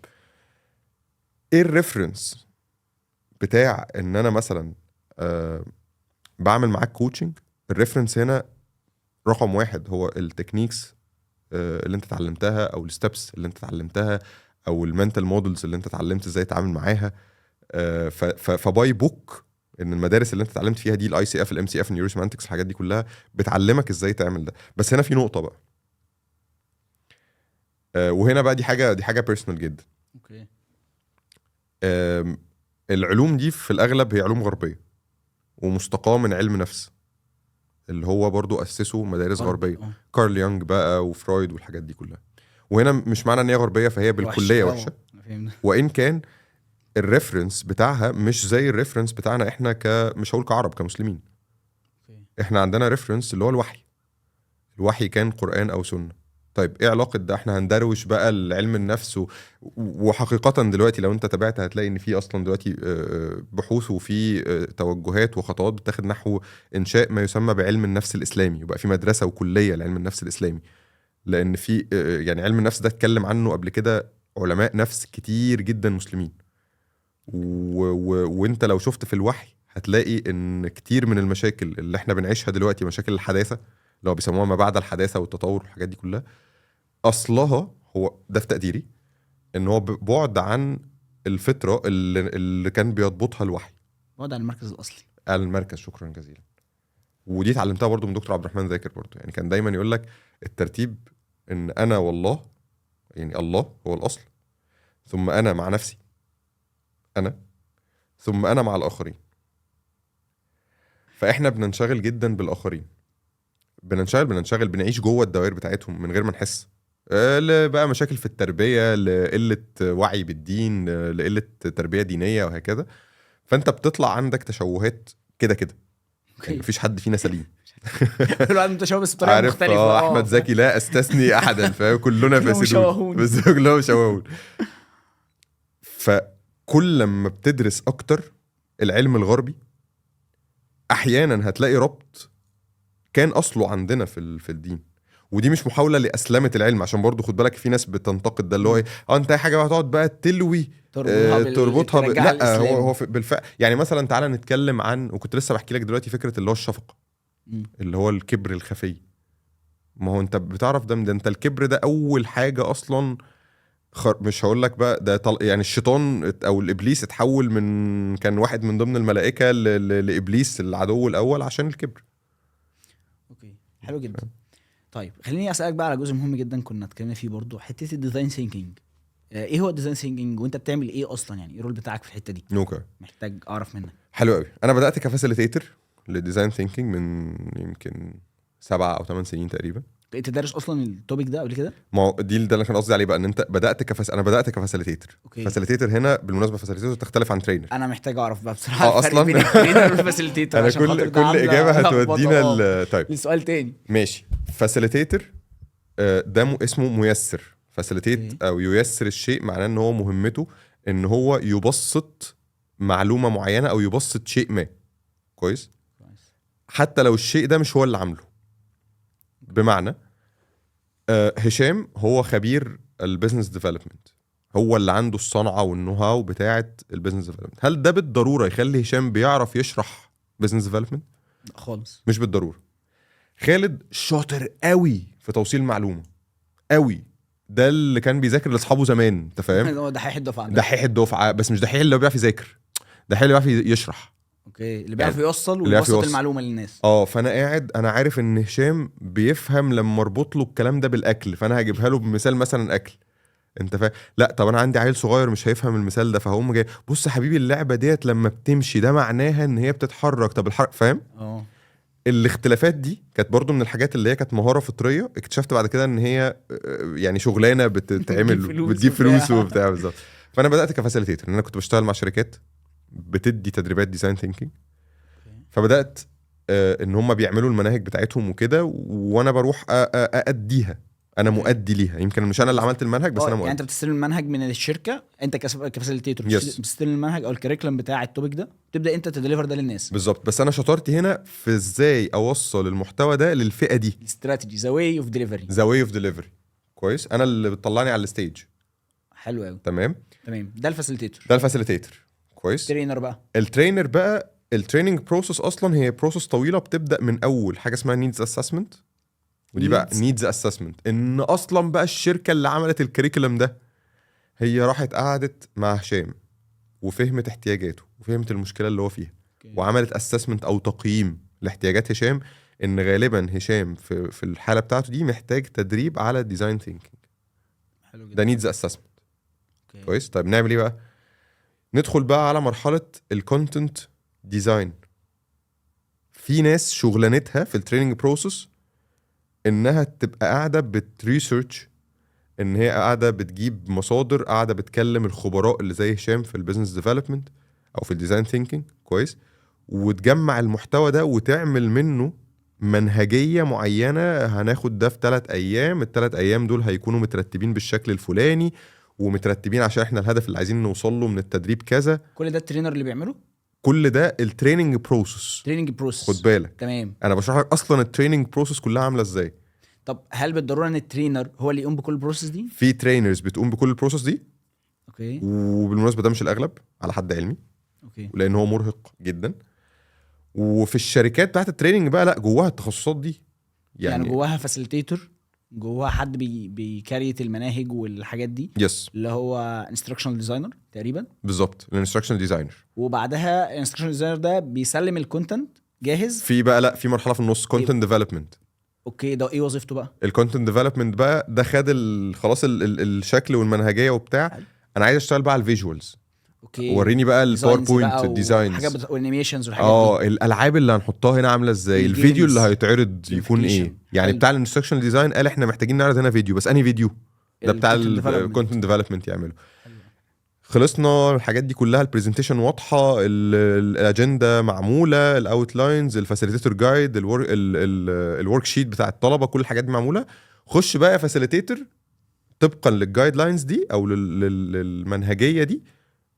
ايه الريفرنس بتاع ان انا مثلا بعمل معاك كوتشنج؟ الريفرنس هنا رقم 1 هو التكنيكس اللي انت اتعلمتها او الستبس اللي انت اتعلمتها او المنتال مودلز اللي انت اتعلمت ازاي تتعامل معاها. فباي بوك ان المدارس اللي انت اتعلمت فيها دي الاي سي اف الام سي اف النيوروسيمانتكس الحاجات دي كلها بتعلمك ازاي تعمل ده. بس هنا في نقطه بقى وهنا بقى دي حاجه بيرسونال جدا. اوكي. العلوم دي في الاغلب هي علوم غربيه ومستقاه من علم نفس اللي هو برضو اسسه مدارس غربيه. كارل يونغ بقى وفرويد والحاجات دي كلها. وهنا مش معنى ان هي غربيه فهي بالكليه وحشه، وان كان الريفرنس بتاعها مش زي الريفرنس بتاعنا احنا مش هقول كعرب، كمسلمين. احنا عندنا ريفرنس اللي هو الوحي كان قرآن او سنة. طيب ايه علاقة ده؟ احنا هندروش بقى العلم النفس وحقيقة دلوقتي لو انت تابعت هتلاقي ان في اصلا دلوقتي بحوث وفي توجهات وخطوات بتاخد نحو انشاء ما يسمى بعلم النفس الاسلامي، وبقى في مدرسة وكلية لعلم النفس الاسلامي. لان في يعني علم النفس ده اتكلم عنه قبل كده علماء نفس كتير جدا مسلمين. وانت لو شفت في الوحي هتلاقي ان كتير من المشاكل اللي احنا بنعيشها دلوقتي، مشاكل الحداثة اللي هو بيسموها ما بعد الحداثه والتطور والحاجات دي كلها، اصلها هو ده في تقديري ان هو بعد عن الفطره اللي كان بيضبطها الوحي. بعد عن المركز الاصلي. المركز، شكرا جزيلا. ودي اتعلمتها برضو من دكتور عبد الرحمن ذاكر برضو، يعني كان دايما يقول لك الترتيب ان انا والله، يعني الله هو الاصل، ثم انا مع نفسي انا، ثم انا مع الاخرين. فاحنا بننشغل جدا بالاخرين، بننشغل بنعيش جوه الدوائر بتاعتهم من غير ما نحس. بقى مشاكل في التربيه، لقله وعي بالدين، لقله تربيه دينيه وهكذا. فانت بتطلع عندك تشوهات كده كده، يعني مفيش حد فينا سليم. كل واحد متشابه بس بطريقه عارف مختلفه. احمد زكي لا استثني احدا، فكلنا كلهم فاسدون، مشوهون. بس كلهم مشوهون. فكل لما بتدرس اكتر العلم الغربي احيانا هتلاقي ربط كان اصله عندنا في الدين. ودي مش محاوله لاسلمه العلم، عشان برضو خد بالك في ناس بتنتقد ده اللي هو ايه، انت اي حاجه بقى تقعد بقى تلوي تربطها لا هو بالفعل. يعني مثلا تعالى نتكلم عن، وكنت لسه بحكي لك دلوقتي فكره اللي هو الشفقه، اللي هو الكبر الخفي. ما هو انت بتعرف ده انت الكبر ده اول حاجه اصلا مش هقول لك بقى ده يعني الشيطان او الابليس اتحول من كان واحد من ضمن الملائكه لابليس العدو الاول عشان الكبر. اوكي حلو جدا. طيب خليني اسالك بقى على جزء مهم جدا كنا اتكلمنا فيه برضو، حته الديزاين ثينكينج. ايه هو الديزاين ثينكينج وانت بتعمل ايه اصلا؟ يعني ايه الرول بتاعك في الحته دي؟ اوكي محتاج اعرف منك. حلو قوي. انا بدات كفاسيليتيتور للديزاين ثينكينج من يمكن 7 أو 8 سنين تقريبا. انت دارس اصلا التوبيك ده قبل كده؟ ما هو دي اللي كان قصدي عليه بقى، ان انت بدات انا بدات كفاسيليتيتور. فاسيليتيتور هنا بالمناسبه فاسيليتيتور تختلف عن ترينر. انا محتاج اعرف بقى بصراحه اصلا بين الترينر والفاسيليتيتور. انا كل اجابه هتودينا طيب لسؤال تاني. ماشي. فاسيليتيتور ده اسمه ميسر. فاسيليتيت او ييسر الشيء معناه ان هو مهمته ان هو يبسط معلومه معينه او يبسط شيء ما. كويس. حتى لو الشيء ده مش هو اللي عامله. بمعنى هشام هو خبير البيزنس ديفلوبمنت، هو اللي عنده الصنعه والنو هاو بتاعه البيزنس ديفلوبمنت. هل ده بالضروره يخلي هشام بيعرف يشرح بيزنس ديفلوبمنت؟ خالص مش بالضروره. خالد شاطر قوي في توصيل معلومه قوي، ده اللي كان بيذاكر لاصحابه زمان، انت فاهم؟ دحيح الدفعه. دحيح الدفعه، بس مش دحيح اللي هو بيعرف يذاكر، دحيح اللي بيعرف يشرح. اوكي اللي بيعرف يعني يوصل ويوصل المعلومه للناس. فانا قاعد انا عارف ان هشام بيفهم لما اربط له الكلام ده بالاكل، فانا هجيبها له بمثال مثلا اكل، انت فاهم؟ لا طب انا عندي عيل صغير مش هيفهم المثال ده، فهقوم جاي بص يا حبيبي اللعبه ديت لما بتمشي ده معناها ان هي بتتحرك. طب الحركه فاهم؟ الاختلافات دي كانت برضو من الحاجات اللي هي كانت مهاره فطريه. اكتشفت بعد كده ان هي يعني شغلانه بتتعمل بتجيب فلوس وبتاع بالظبط. فانا بدات كفاسيليتيتور ان انا كنت بشتغل مع شركات بتدي تدريبات ديزاين ثينكينج. فبدات ان هم بيعملوا المناهج بتاعتهم وكده، وانا بروح اديها. انا مؤدي ليها، يمكن مش انا اللي عملت المنهج بس انا مؤدي. يعني انت بتستلم المنهج من الشركه، انت كفاسيليتيتور بتستلم المنهج او الكريكولم بتاع التوبيك ده، تبدا انت تديليفر ده للناس بالظبط. بس انا شطارتي هنا في ازاي اوصل المحتوى ده للفئه دي. استراتيجي ذا واي اوف ديليفري. كويس. انا اللي بتطلعني على الستيج. حلو قوي. تمام ده الفاسيليتيتور. كويس. الترينر بقى التريننج بروسس اصلا هي بروسس طويله، بتبدا من اول حاجه اسمها نيدز اسسمنت. ودي بقى نيدز اسسمنت ان اصلا بقى الشركه اللي عملت الكريكولم ده هي راحت قعدت مع هشام وفهمت احتياجاته وفهمت المشكله اللي هو فيها وعملت اسسمنت او تقييم لاحتياجات هشام، ان غالبا هشام في الحاله بتاعته دي محتاج تدريب على الديزاين ثينكينج. ده نيدز اسسمنت. كويس. طيب نعمل ايه بقى؟ ندخل بقى على مرحله الكونتنت ديزاين. في ناس شغلانتها في التريننج بروسس انها تبقى قاعده بتريسيرش، ان هي قاعده بتجيب مصادر، قاعده بتكلم الخبراء اللي زي هشام في البيزنس ديفلوبمنت او في الديزاين ثينكينج. كويس. وتجمع المحتوى ده وتعمل منه منهجيه معينه. هناخد ده في 3 ايام، ال3 ايام دول هيكونوا مترتبين بالشكل الفلاني ومترتبين عشان احنا الهدف اللي عايزين نوصل له من التدريب كذا. كل ده الترينر اللي بيعمله؟ كل ده التريننج بروسس. خد بالك تمام. انا بشرح لك اصلا التريننج بروسس كلها عامله ازاي. طب هل بالضروره ان الترينر هو اللي يقوم بكل البروسس دي؟ في ترينرز بتقوم بكل البروسس دي. اوكي. وبالمناسبه ده مش الاغلب على حد علمي. اوكي. لان هو مرهق جدا. وفي الشركات بتاعت التريننج بقى لا جواها التخصصات دي. يعني جواها فاسيليتيتور، جواها حد بيكريت المناهج والحاجات دي، يس اللي هو انستراكشنال ديزاينر تقريبا. بالظبط، الانستراكشن ديزاينر. وبعدها الانستراكشنال ديزاينر ده بيسلم الكونتنت جاهز. في بقى لا، في مرحله في النص كونتنت ديفلوبمنت. اوكي، ده ايه وظيفته بقى؟ الكونتنت ديفلوبمنت بقى ده خد خلاص الشكل والمنهجيه وبتاع. حلو. انا عايز اشتغل بقى على الفيجوالز. اوكي، وريني بقى الباوربوينت الديزاينز، حاجات والانيميشنز والحاجات دي. الالعاب اللي هنحطها هنا عامله ازاي، الجيمز، الفيديو اللي هيتعرض يكون ايه. Gamification. يعني حلو. بتاع الانستراكشن ديزاين قال احنا محتاجين نعرض هنا فيديو، بس انهي فيديو ده بتاع الكونتنت ديفلوبمنت يعمله. خلصنا الحاجات دي كلها، البرزنتيشن واضحه، الاجنده معموله، الاوتلاينز، الفاسيليتيتور جايد، الورك شيت بتاع الطلبه، كل الحاجات دي معموله. خش بقى يا فاسيليتيتور طبقا للجايد لاينز دي او للمنهجيه دي،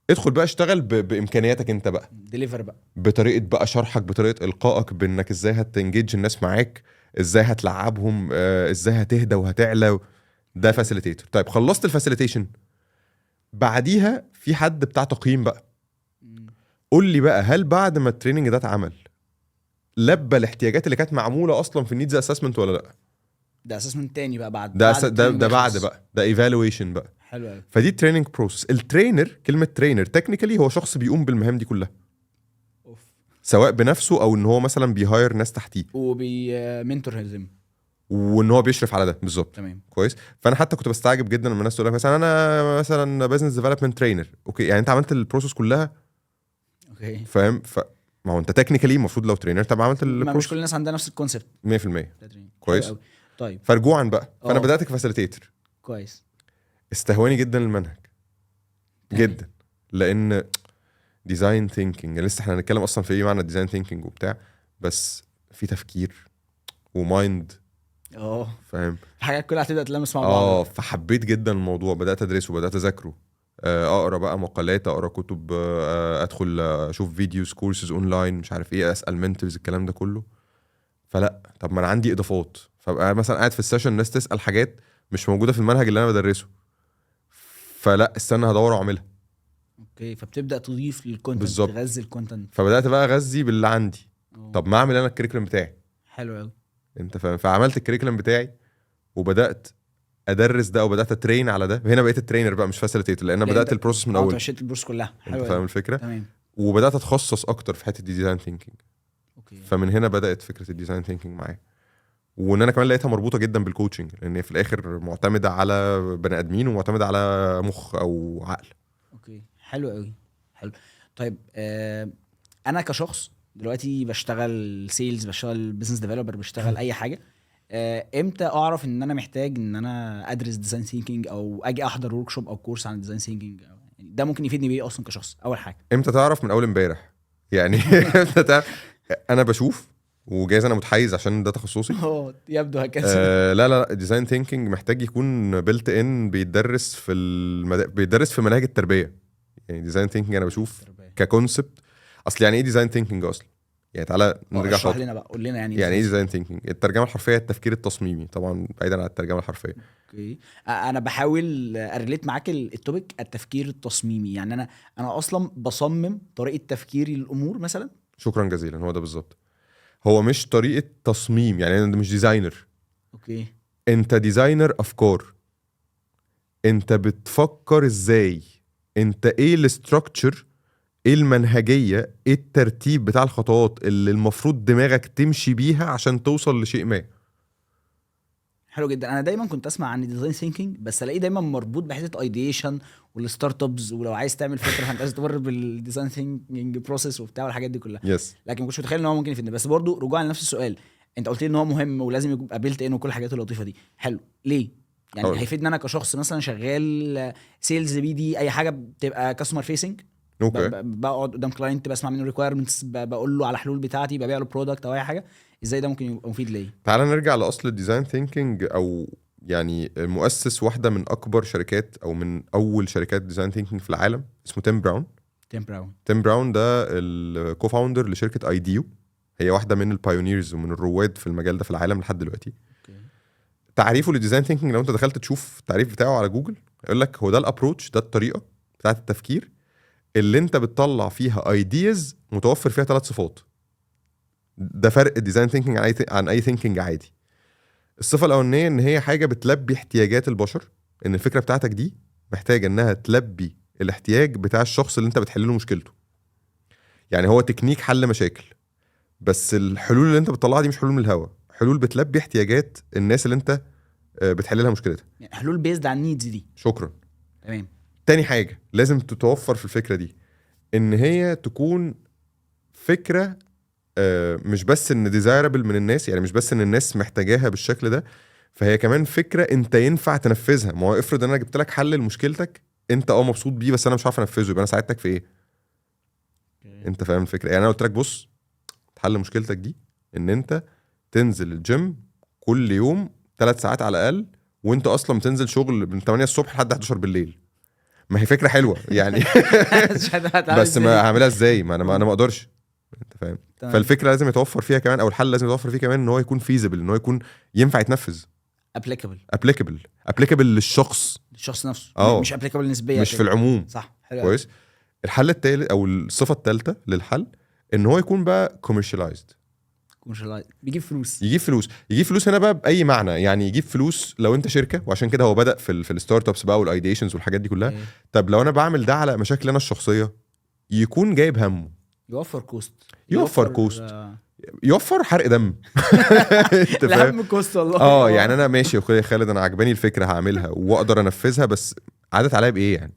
ادخل بقى اشتغل بامكانياتك انت بقى، ديليفر بقى بطريقه بقى شرحك، بطريقه القائك، بانك ازاي هتنجيج الناس معاك، ازاي هتلعبهم، ازاي هتهدى وهتعلى. ده فاسيليتيتور. طيب خلصت الفاسيليتيشن، بعديها في حد بتاع تقييم بقى. قول لي بقى، هل بعد ما التريننج ده اتعمل لبى الاحتياجات اللي كانت معموله اصلا في النيدز اسسمنت ولا لا؟ ده اسسمنت تاني بقى بعد ده بعد بقى، ده ايفالويشن بقى. حلو قوي. فدي تريننج بروسس. الترينر، كلمه ترينر تكنيكالي هو شخص بيقوم بالمهام دي كلها، سواء بنفسه او ان هو مثلا بيهاير ناس تحتيه وبيمنتور هيزم، وان هو بيشرف على ده. بالظبط. تمام. كويس. فانا حتى كنت بستعجب جدا لما الناس تقول لك مثلا انا مثلا بزنس ديفلوبمنت ترينر. اوكي، يعني انت عملت البروسس كلها. اوكي، فاهم. ما هو انت تكنيكالي المفروض لو ترينر تبقى عملت ما مش البروسس كل الناس عندها نفس الكونسبت 100%. كويس. حلو قوي. طيب فرجوعا بقى، فانا بدات كفاسيليتيتور. كويس. استهواني جدا المنهج جدا، لان ديزاين ثينكينج لسه احنا هنتكلم اصلا في ايه معنى ديزاين ثينكينج وبتاع، بس في تفكير ومايند. فاهم. حاجات كلها هتبدا تلمس مع بعض. فحبيت جدا الموضوع، بدات ادرسه، بدات اذاكره، اقرا بقى مقالات، اقرا كتب، ادخل اشوف فيديوز، كورسز اونلاين، مش عارف ايه، اسال منتورز، الكلام ده كله. فلا، طب ما انا عندي اضافات، فبقى مثلا قاعد في السيشن الناس تسال حاجات مش موجوده في المنهج اللي انا بدرسه، فلا استنى هدور واعملها. اوكي، فبتبدا تضيف للكونتنت، تغذي الكونتنت. فبدات بقى اغذي باللي عندي. طب ما اعمل انا الكريكولم بتاعي. حلو قوي. انت فاهم. فعملت الكريكولم بتاعي وبدات ادرس ده وبدات اترين على ده. هنا بقيت الترينر بقى مش فاسيليتيتور، لان انا بدات البروسس من اول. مشيت البروسس كلها. انت فاهم الفكره. تمام. وبدات اتخصص اكتر في حته الديزاين ثينكينج. اوكي. فمن هنا بدات فكره الديزاين ثينكينج معايا. وان انا كمان لقيتها مربوطه جدا بالكوتشنج، لان هي في الاخر معتمده على بني ادمين ومعتمده على مخ او عقل. اوكي، حلو قوي. حلو. طيب انا كشخص دلوقتي بشتغل سيلز، بشتغل بزنس ديفلوبر، بشتغل اي حاجه. امتى اعرف ان انا محتاج ان انا ادرس ديزاين ثينكينج او اجي احضر ورك شوب او كورس عن الديزاين ثينكينج؟ يعني ده ممكن يفيدني بايه اصلا كشخص؟ اول حاجه، امتى تعرف؟ من اول امبارح يعني. امتى تعرف؟ انا بشوف، وجايز انا متحيز عشان ده تخصصي. يبدو هكذا. لا ديزاين ثينكينج محتاج يكون بيلت ان، بيدرس في بيدرس في مناهج التربيه. يعني ديزاين ثينكينج انا بشوف ككونسبت. اصل يعني ايه ديزاين ثينكينج اصلا؟ يعني تعالى نرجع اشرح لنا بقى، قول لنا يعني ايه ديزاين ثينكينج. الترجمه الحرفيه التفكير التصميمي، طبعا بعيدا عن الترجمه الحرفيه. اوكي، انا بحاول اريليت معاك التوبيك التفكير التصميمي. يعني انا اصلا بصمم طريقه تفكيري للامور مثلا. شكرا جزيلا، هو ده بالظبط. هو مش طريقه تصميم، يعني انت مش ديزاينر. اوكي، انت ديزاينر افكار. انت بتفكر ازاي، انت ايه الاستراكتشر، ايه المنهجيه، ايه الترتيب بتاع الخطوات اللي المفروض دماغك تمشي بيها عشان توصل لشيء ما. حلو جدا. انا دايما كنت اسمع عن الديزاين ثينكينج، بس الاقيه دايما مربوط بحته ايديشن والستارت ابس، ولو عايز تعمل فكره فانت لازم تمر بالديزاين ثينكينج بروسيس وبتاع والحاجات دي كلها. لكن ما كنتش متخيل ان هو ممكن يفيدني. بس برضو رجوعا لنفس السؤال، انت قلت لي ان هو مهم ولازم يبقى بيلت ان وكل الحاجات اللطيفه دي. حلو، ليه؟ يعني هيفيدني انا كشخص مثلا شغال سيلز بي دي، اي حاجه بتبقى كاستمر فيسنج. بقعد قدام كلاينت، بسمع منه ريكويرمنتس، بقول له على حلول بتاعتي، ببيع له برودكت او اي حاجه. ازاي ده ممكن يبقى مفيد ليا؟ تعال نرجع لاصل الديزاين ثينكينج، او يعني مؤسس واحده من اكبر شركات او من اول شركات ديزاين ثينكينج في العالم، اسمه تيم براون. تيم براون ده الكوفاوندر لشركه ايديو. هي واحده من البايونيرز ومن الرواد في المجال ده في العالم لحد دلوقتي. تعريفه للديزاين ثينكينج، لو انت دخلت تشوف التعريف بتاعه على جوجل، يقول لك هو ده الابروتش، ده الطريقه بتاعه التفكير اللي انت بتطلع فيها ايدياز متوفر فيها 3 صفات. ده فرق الديزاين ثينكينج عن اي ثينكينج عادي. الصفه الاولانيه ان هي حاجه بتلبي احتياجات البشر، ان الفكره بتاعتك دي محتاجه انها تلبي الاحتياج بتاع الشخص اللي انت بتحل له مشكلته. يعني هو تكنيك حل مشاكل، بس الحلول اللي انت بتطلعها دي مش حلول من الهوا، حلول بتلبي احتياجات الناس اللي انت بتحل لها مشكلتها. يعني حلول بيزد على النيدز دي. شكرا. تمام. تاني حاجه لازم تتوفر في الفكره دي ان هي تكون فكره مش بس ان ديزايربل من الناس، يعني مش بس ان الناس محتاجاها بالشكل ده، فهي كمان فكره انت ينفع تنفذها. ما هو افرض انا جبت لك حل لمشكلتك انت مبسوط بيه بس انا مش عارف انفذه، يبقى انا ساعدتك في ايه؟ انت فاهم الفكره؟ يعني انا قلت لك بص، تحل مشكلتك دي ان انت تنزل الجيم كل يوم 3 ساعات على الاقل، وانت اصلا بتنزل شغل من 8 الصبح لحد 11 بالليل. ما هي فكره حلوه يعني بس ما هعملها ازاي؟ ما انا ما اقدرش. انت فاهم؟ فالفكره لازم يتوفر فيها كمان، او الحل لازم يتوفر فيه كمان ان هو يكون فيزبل، ان هو يكون ينفع يتنفذ، ابليكابل للشخص، الشخص نفسه. اه مش ابليكابل نسبيا، مش في العموم. صح. حلو. كويس. الحل الثالث او الصفه الثالثه للحل ان هو يكون بقى كوميرشاليزد، بيجيب فلوس. يجيب فلوس هنا بقى باي معنى. يعني يجيب فلوس لو انت شركه، وعشان كده هو بدا في الستارت ابس بقى والايديشنز والحاجات دي كلها. طب لو انا بعمل ده على مشاكل انا الشخصيه، يكون جايب همه، يوفر كوست، يوفر حرق دم انت فاهم؟ اهم كوست والله. يعني انا ماشي يا خالد، انا عجباني الفكره هعملها واقدر انفذها، بس عادت عليا بايه يعني؟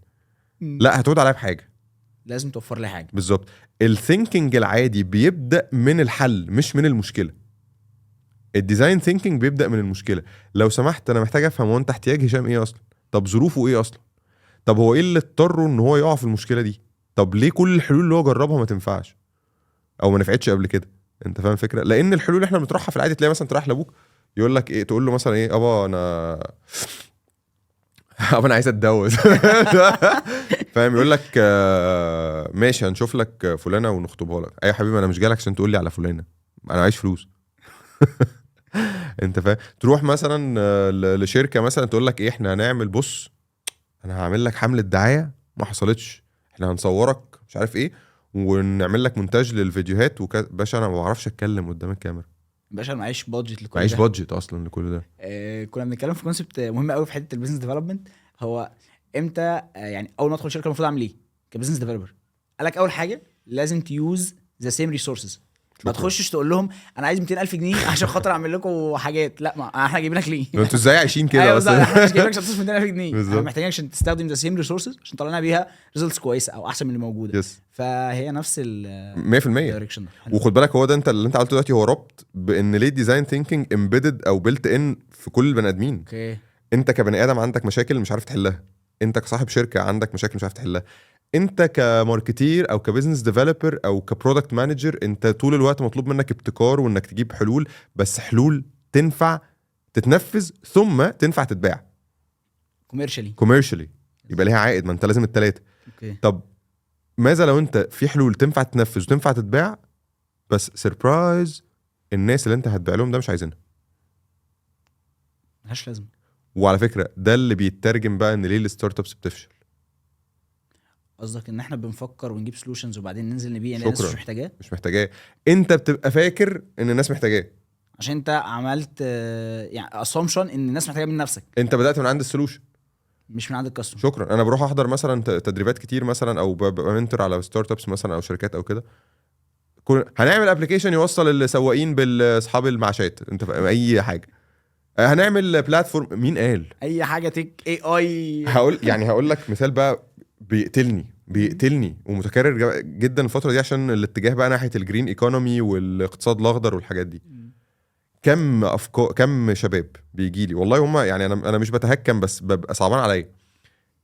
لا، هتعود عليا بحاجه، لازم توفر لي حاجه. بالظبط. الثينكينج العادي بيبدا من الحل مش من المشكله. الديزاين ثينكينج بيبدا من المشكله. لو سمحت انا محتاج افهم هو انت احتياج هشام ايه اصلا؟ طب ظروفه ايه اصلا؟ طب هو ايه اللي اضطره ان هو يقع في المشكله دي؟ طب ليه كل الحلول اللي هو جربها ما تنفعش او ما نفعتش قبل كده؟ انت فاهم الفكره؟ لان الحلول اللي احنا بنطرحها في العادي، تلاقي مثلا تروح لابوك يقول لك ايه، تقول له مثلا ايه، ابا انا عايز اتجوز فاهم؟ يقول لك ماشي هنشوف لك فلانه ونخطبها لك. اي يا حبيبي انا مش جايلك عشان تقول لي على فلانه، انا عايز فلوس انت فاهم؟ تروح مثلا لشركه مثلا تقول لك ايه، احنا هنعمل، بص انا هعمل لك حمله دعايه ما حصلتش، احنا هنصورك مش عارف ايه ونعمل لك مونتاج للفيديوهات باشا انا ما بعرفش اتكلم قدام الكاميرا، باشا انا معيش بادجت لكل ده، معيش بادجت اصلا لكل ده. كنا بنتكلم في كونسبت مهم قوي في حته البيزنس ديفلوبمنت. هو امتى يعني اول ما ادخل شركه المفروض اعمل ايه كبزنس ديفلوبر؟ قال لك اول حاجه لازم تيوز ذا سيم ريسورسز. ما تخشش تقول لهم انا عايز 200,000 جنيه عشان خاطر اعمل لكم حاجات. لا، ما احنا جايبينك ليه؟ انتوا ازاي عايشين كده ايوه اصلا؟ احنا مش جايبينك عشان تصرف 200,000 جنيه، احنا بالظبط. محتاجينك عشان تستخدم ذا سيم ريسورسز عشان تطلع لنا بيها ريزلتس كويسه او احسن من اللي موجوده. يس فهي نفس ال 100%. الدايركشن. وخد بالك هو ده انت اللي انت عملته دلوقتي هو ربط بان ليه ديزاين ثينكينج امبيدد او بيلت ان في كل البني ادمين. اوكي. انت كبني ادم عندك مشاكل مش عارف تحلها، انت كصاحب شركه عندك مشاكل مش عارف تحلها، انت كماركتير او كبزنس ديفلوبر او كبرودكت مانجر انت طول الوقت مطلوب منك ابتكار وانك تجيب حلول، بس حلول تنفع تتنفذ ثم تنفع تتباع كوميرشالي، يبقى ليها عائد. ما انت لازم الثلاثه. اوكي. طب ماذا لو انت في حلول تنفع تتنفذ وتنفع تتباع، بس سربرايز الناس اللي انت هتبيع لهم ده مش عايزينها؟ ملهاش لازمه. وعلى فكره ده اللي بيترجم بقى ان ليه الستارت ابس بتفشل. قصدك ان احنا بنفكر ونجيب سولوشنز وبعدين ننزل نبيع الناس مش محتاجاه. انت بتبقى فاكر ان الناس محتاجاه عشان انت عملت يعني اسامبشن ان الناس محتاجاه من نفسك. انت بدات من عند السولوشن مش من عند الكاستمر. شكرا. انا بروح احضر مثلا تدريبات كتير مثلا او ببقى منتور على ستارت ابس مثلا او شركات او كده، هنعمل ابلكيشن يوصل السواقين باصحاب المعاشات، انت فاهم؟ اي حاجه. هنعمل بلاتفورم، مين قال اي حاجه تك اي هقول لك مثال بقى بيقتلني ومتكرر جدا الفتره دي عشان الاتجاه بقى ناحيه الجرين ايكونومي والاقتصاد الاخضر والحاجات دي. كم افكار، كم شباب بيجي لي والله هم يعني انا مش بتهكم بس ببقى صعبان عليا،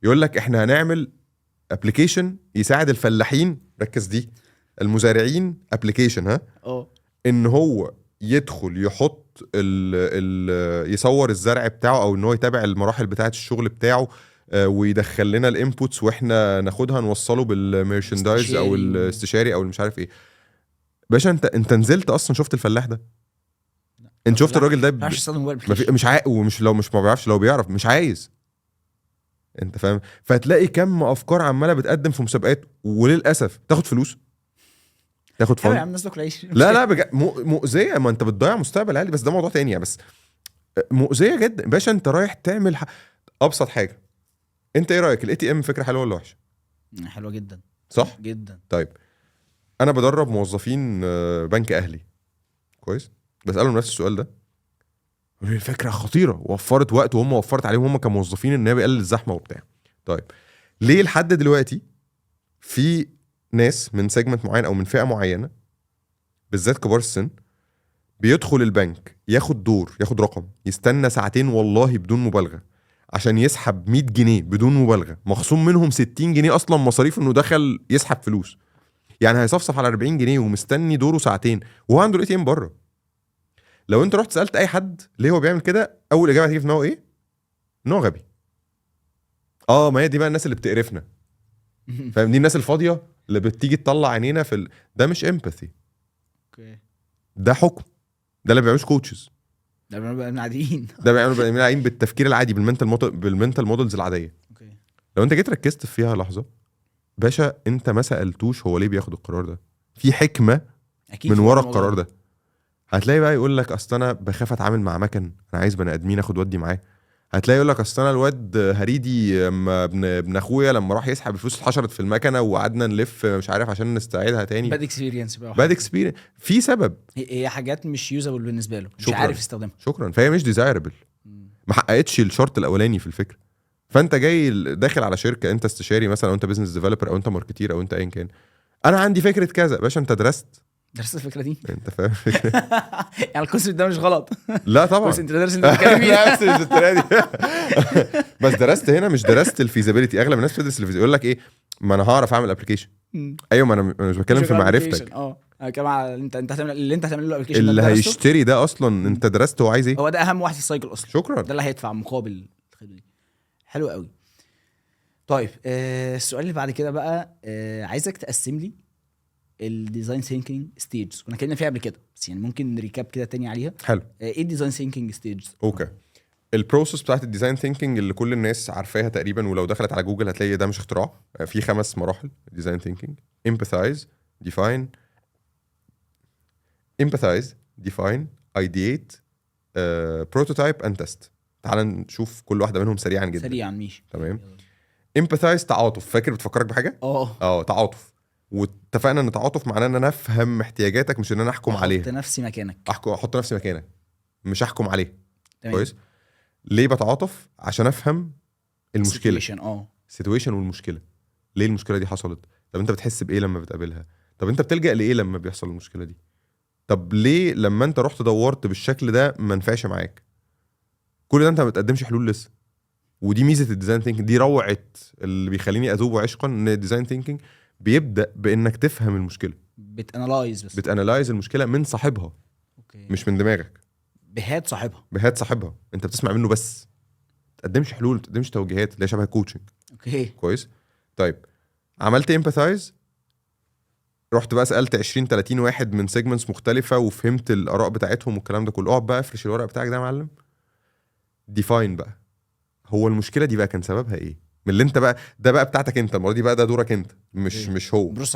يقول لك احنا هنعمل ابلكيشن يساعد الفلاحين، ركز دي، المزارعين، ابلكيشن ان هو يدخل يحط يصور الزرع بتاعه او ان هو يتابع المراحل بتاعه الشغل بتاعه ويدخل لنا الانبوتس واحنا ناخدها نوصله بالميرشندايز او الاستشاري او مش عارف ايه. باشا انت نزلت اصلا شفت الفلاح ده؟ انت شفت الراجل ده مش لو مش ما بيعرفش، لو بيعرف مش عايز. انت فاهم؟ فتلاقي كم افكار عماله بتقدم في مسابقات وللاسف تاخد فلوس، تاخد فن. لا بجد مؤذيه. ما انت بتضيع مستقبل عالي، بس ده موضوع تاني يعني. بس مؤذيه جدا باشا. انت رايح تعمل ابسط حاجه. انت ايه رايك الاي تي ام فكره حلوه ولا وحشه؟ حلوه جدا. صح جدا. طيب انا بدرب موظفين بنك اهلي كويس، بسالهم نفس السؤال ده، فكره خطيره وفرت وقت وهم وفرت عليهم هم كموظفين ان هي بيقلل الزحمه وبتاع. طيب ليه لحد دلوقتي في ناس من سيجمنت معين او من فئه معينه بالذات كبار السن بيدخل البنك ياخد دور ياخد رقم يستنى ساعتين والله بدون مبالغه عشان يسحب 100 جنيه بدون مبالغه، مخصوم منهم 60 جنيه اصلا مصاريف انه دخل يسحب فلوس، يعني هيصفصف على 40 جنيه ومستني دوره ساعتين وهو عنده الاي تي ام بره. لو انت رحت سالت اي حد ليه هو بيعمل كده، اول اجابه هتيجي في دماغه ايه؟ ان هو غبي. ما هي دي بقى الناس اللي بتقرفنا، فاهم؟ دي الناس الفاضيه اللي بتيجي تطلع عينينا ده مش امباثي، اوكي ده حكم. ده اللي بيعملوش كوتشز، ده بنبقى عاديين. ده بيعملوا قاعدين بالتفكير العادي بالمنتال مودلز العاديه. اوكي لو انت جيت ركزت فيها لحظه باشا، انت ما سالتوش هو ليه بياخد القرار ده، في حكمه اكيد من في ورا الموضوع القرار ده. هتلاقي بقى يقول لك اصل انا بخاف اتعامل مع مكن، انا عايز بني ادمين اخد ودي معاه. هتلاقي يقول لك اصل انا الواد هريدي اما ابن اخويا لما راح يسحب الفلوس اتحشرت في المكنه وقعدنا نلف مش عارف عشان نستعيدها تاني. باد اكسبيرينس بقى. باد اكسبيرينس في سبب. هي حاجات مش يوزابل بالنسبه له، مش شكراً. عارف يستخدمها. شكرا. فهي مش ديزايربل، ما حققتش الشرط الاولاني في الفكره. فانت جاي داخل على شركه، انت استشاري مثلا او انت بزنس ديفلوبر او انت ماركتير او انت ايا كان، انا عندي فكره كذا. باشا انت درست الفكره دي انت فاهم يعني الكونسيبت ده مش غلط. لا طبعا بس انت دارس اللي بتتكلم فيه. لا بس مش الطريقه دي بس درست هنا، مش درست الفيزابيلتي. اغلب الناس بتدرس الفيزابيلتي يقول لك ايه، ما انا هعرف اعمل ابلكيشن. ايوه ما انا مش بتكلم في معرفتك. انا كمان انت هتعمل اللي انت هتعمل له ابلكيشن اللي هيشتري ده اصلا انت درست هو عايز ايه. هو ده اهم واحد في السايكل اصلا. شكرا. ده اللي هيدفع مقابل الخدمه دي. حلو قوي. طيب السؤال اللي بعد كده بقى عايزك تقسم لي الديزاين ثينكينج ستيجز. كنا اتكلمنا فيها قبل كده بس يعني ممكن ريكاب كده تاني عليها. حلو. ايه الديزاين ثينكينج ستيجز؟ اوكي. البروسيس بتاعت الديزاين ثينكينج اللي كل الناس عارفاها تقريبا، ولو دخلت على جوجل هتلاقي ده مش اختراع. في 5 مراحل ديزاين ثينكينج: empathize, define, ideate, prototype and test. تعال نشوف كل واحده منهم سريعا جدا. سريعا ماشي. تمام. empathize تعاطف، فاكر بتفكرك بحاجه؟ تعاطف. واتفقنا ان تعاطف معناه ان انا افهم احتياجاتك مش ان انا احكم عليها. احط نفسي مكانك. احط نفسي مكانك مش احكم عليه. تمام. كويس. ليه بتعاطف؟ عشان افهم المشكله سيتويشن والمشكله. ليه المشكله دي حصلت؟ طب انت بتحس بايه لما بتقابلها؟ طب انت بتلجأ لايه لما بيحصل المشكله دي؟ طب ليه لما انت رحت دورت بالشكل ده ما نفعش معاك؟ كل ده انت ما بتقدمش حلول لسه. ودي ميزه الديزاين ثينكينج، دي روعه اللي بيخليني اذوب عشقا ان الديزاين ثينكينج بيبدا بانك تفهم المشكله. بتانلايز المشكله من صاحبها. أوكي. مش من دماغك. بهات صاحبها انت بتسمع منه بس، ما تقدمش حلول، ما تقدمش توجيهات اللي شبه الكوتشنج. اوكي كويس. طيب عملت امباثايز، رحت بقى سالت 20 30 واحد من سيجمنتس مختلفه وفهمت الاراء بتاعتهم والكلام ده كله. اقعد بقى افرش الورق بتاعك ده يا معلم. ديفاين بقى، هو المشكله دي بقى كان سببها ايه من اللي انت بقى ده بقى بتاعتك انت المره دي بقى، ده دورك انت مش هو. بروس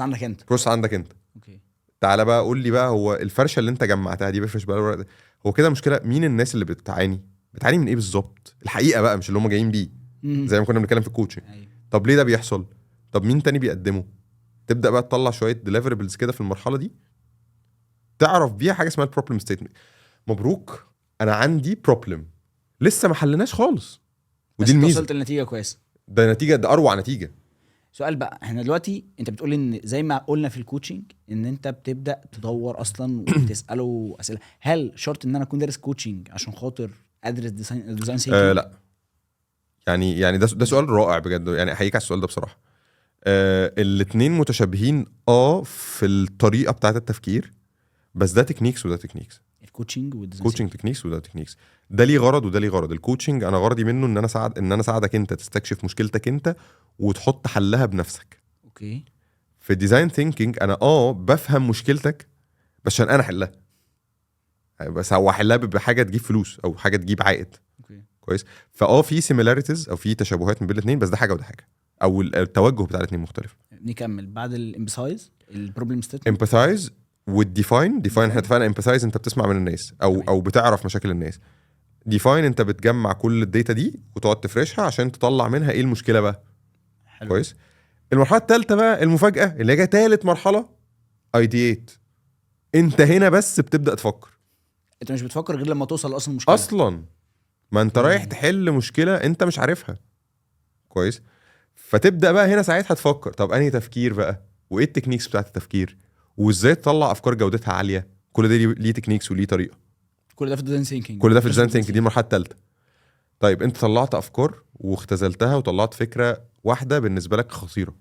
عندك انت. اوكي. تعالى بقى قول لي بقى، هو الفرشه اللي انت جمعتها دي، بفرش بقى الورق ده، هو كده مشكله مين الناس اللي بتعاني من ايه بالظبط الحقيقه بقى، مش اللي هم جايين بيه زي ما كنا بنتكلم في الكوتشنج. طب ليه ده بيحصل؟ طب مين تاني بيقدمه؟ تبدا بقى تطلع شويه ديليفربلز كده في المرحله دي تعرف بيها حاجه اسمها البروبلم ستيتمنت. مبروك انا عندي بروبلم لسه ما حلناش خالص، ودي الميزه. وصلت لنتيجه كويسه. ده اروع نتيجه. سؤال بقى، احنا دلوقتي انت بتقول ان زي ما قلنا في الكوتشنج ان انت بتبدا تدور اصلا وتساله اسئله. هل شرط ان انا اكون دارس كوتشنج عشان خاطر ادرس ديزاين ثينكينج؟ لا يعني ده سؤال رائع بجد، يعني احييك على السؤال ده بصراحه. الاتنين متشابهين في الطريقه بتاعه التفكير، بس ده تكنيكس وده تكنيكس. الكوتشنج والديزاين كوتشنج تكنيكس وده تكنيكس. ده ليه غرض وده ليه غرض. الكوتشنج انا غرضي منه ان انا اساعدك انت تستكشف مشكلتك انت وتحط حلها بنفسك. اوكي. في الديزاين ثينكينج انا بفهم مشكلتك بس عشان انا احلها، بس هو احلها بحاجه تجيب فلوس او حاجه تجيب عائد. اوكي. كويس. في سيميلاريتيز او في تشابهات من بين الاثنين، بس ده حاجه وده حاجه، او التوجه بتاع الاثنين مختلف. نكمل بعد الامباثايز البروبلم ستيتمنت. امباثايز والديفاين. احنا اتفقنا امباثايز انت بتسمع من الناس او بتعرف مشاكل الناس. ديفاين انت بتجمع كل الداتا دي وتقعد تفرشها عشان تطلع منها ايه المشكله بقى. حلو. كويس. المرحله الثالثه بقى المفاجاه اللي هي ثالث مرحله، ايديات. انت هنا بس بتبدا تفكر انت مش بتفكر غير لما توصل اصلا المشكله اصلا، ما انت رايح تحل مشكله انت مش عارفها. كويس. فتبدا بقى هنا ساعتها تفكر طب انهي تفكير بقى، وايه التكنيكس بتاعت التفكير، وازاي تطلع افكار جودتها عاليه. كل ده ليه تكنيكس وليه طريقه. كل ده في الديزاين ثينكينج. كل ده في الديزاين ثينكينج، دي المرحله الثالثه. طيب انت طلعت افكار واختزلتها وطلعت فكره واحده بالنسبه لك خطيره.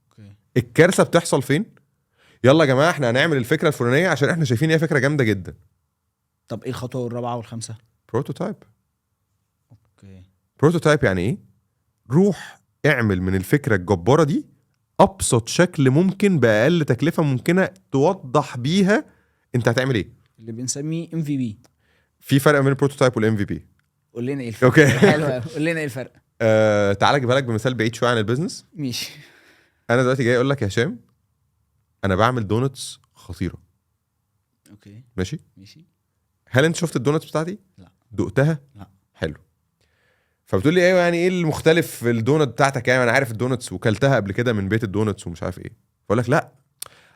اوكي. الكارثه بتحصل فين؟ يلا يا جماعه احنا هنعمل الفكره الفلانيه عشان احنا شايفين هي فكره جامده جدا. طب ايه الخطوه الرابعه والخامسه؟ بروتوتايب. اوكي. بروتوتايب يعني ايه؟ روح اعمل من الفكره الجباره دي ابسط شكل ممكن باقل تكلفه ممكنه توضح بيها انت هتعمل ايه. اللي بنسميه MVP. في فرق بين البروتوتايب والام في بي. قول لنا ايه الفرق. اوكي. حلو قوي، قول لنا ايه الفرق. تعالى اجيبها لك بمثال بعيد شويه عن البيزنس. ماشي. انا دلوقتي جاي اقول لك يا هشام انا بعمل دونتس خطيره. اوكي. ماشي. ماشي. هل انت شفت الدونتس بتاعتي؟ لا. دقتها؟ لا. حلو. فبتقول لي ايوه يعني ايه المختلف في الدونت بتاعتك؟ يعني انا عارف الدونتس وكلتها قبل كده من بيت الدونتس ومش عارف ايه. بقول لك لا،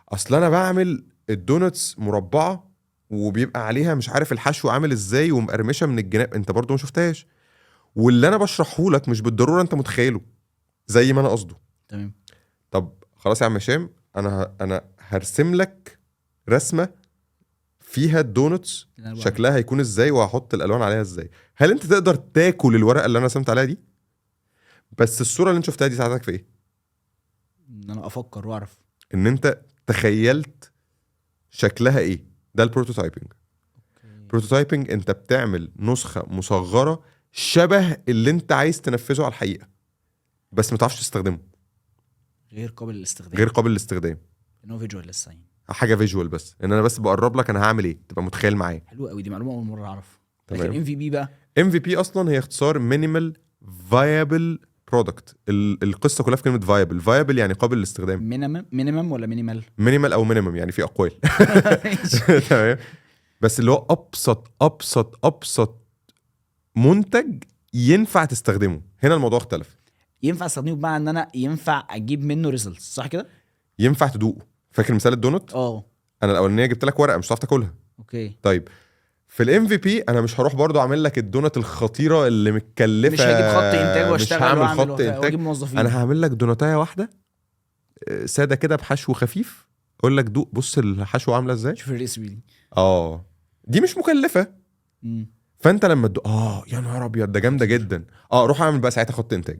اصل انا بعمل الدونتس مربعه وبيبقى عليها مش عارف الحشو عامل ازاي ومقرمشه من الجناب، انت برضو ما شفتهاش. واللي انا بشرحه لك مش بالضروره انت متخيله زي ما انا قصده. تمام. طب خلاص يا عم هشام، انا هرسم لك رسمه فيها الدونتس شكلها هيكون ازاي وهحط الالوان عليها ازاي. هل انت تقدر تاكل الورقه اللي انا رسمت عليها دي؟ بس الصوره اللي انت شفتها دي ساعدتك في ايه؟ ان انا افكر واعرف ان انت تخيلت شكلها ايه. ده البروتوتايبنج. بروتوتايبنج انت بتعمل نسخه مصغره شبه اللي انت عايز تنفذه على الحقيقه، بس ما تعرفش تستخدمه. غير قابل للاستخدام. غير قابل للاستخدام. انه فيجوال لسه. حاجه فيجوال، بس ان انا بس بقرب لك انا هعمل ايه تبقى متخيل معايا. حلو قوي، دي معلومه اول مره اعرف. تمام. لكن MVP بقى، MVP اصلا هي اختصار مينيمال فايبل برودكت. القصه كلها في كلمه فايبل يعني قابل للاستخدام. مينيمم ولا مينيمال؟ مينيمال او مينيمم يعني في اقوال. تمام. بس اللي هو ابسط منتج ينفع تستخدمه. هنا الموضوع اختلف. ينفع استخدمه بمعنى ان انا ينفع اجيب منه ريزلتس، صح كده؟ ينفع تدوقه. فاكر مثال الدونت؟ انا الاولانيه جبت لك ورقه مش هتعرف تاكلها. اوكي. طيب في الام في بي انا مش هروح برضو اعمل لك الدونت الخطيره اللي متكلفه. مش هجيب خط انتاج واشتغل مش هعمل واعمل خط انتاج واجيب موظفين. انا هعمل لك دونتايه واحده ساده كده بحشو خفيف، اقول لك دوق بص الحشوه عامله ازاي. شوف الريسبي دي. دي مش مكلفه. فانت لما تدوق يا نهار ابيض ده جامده جدا. روح اعمل بقى ساعتها خط انتاج.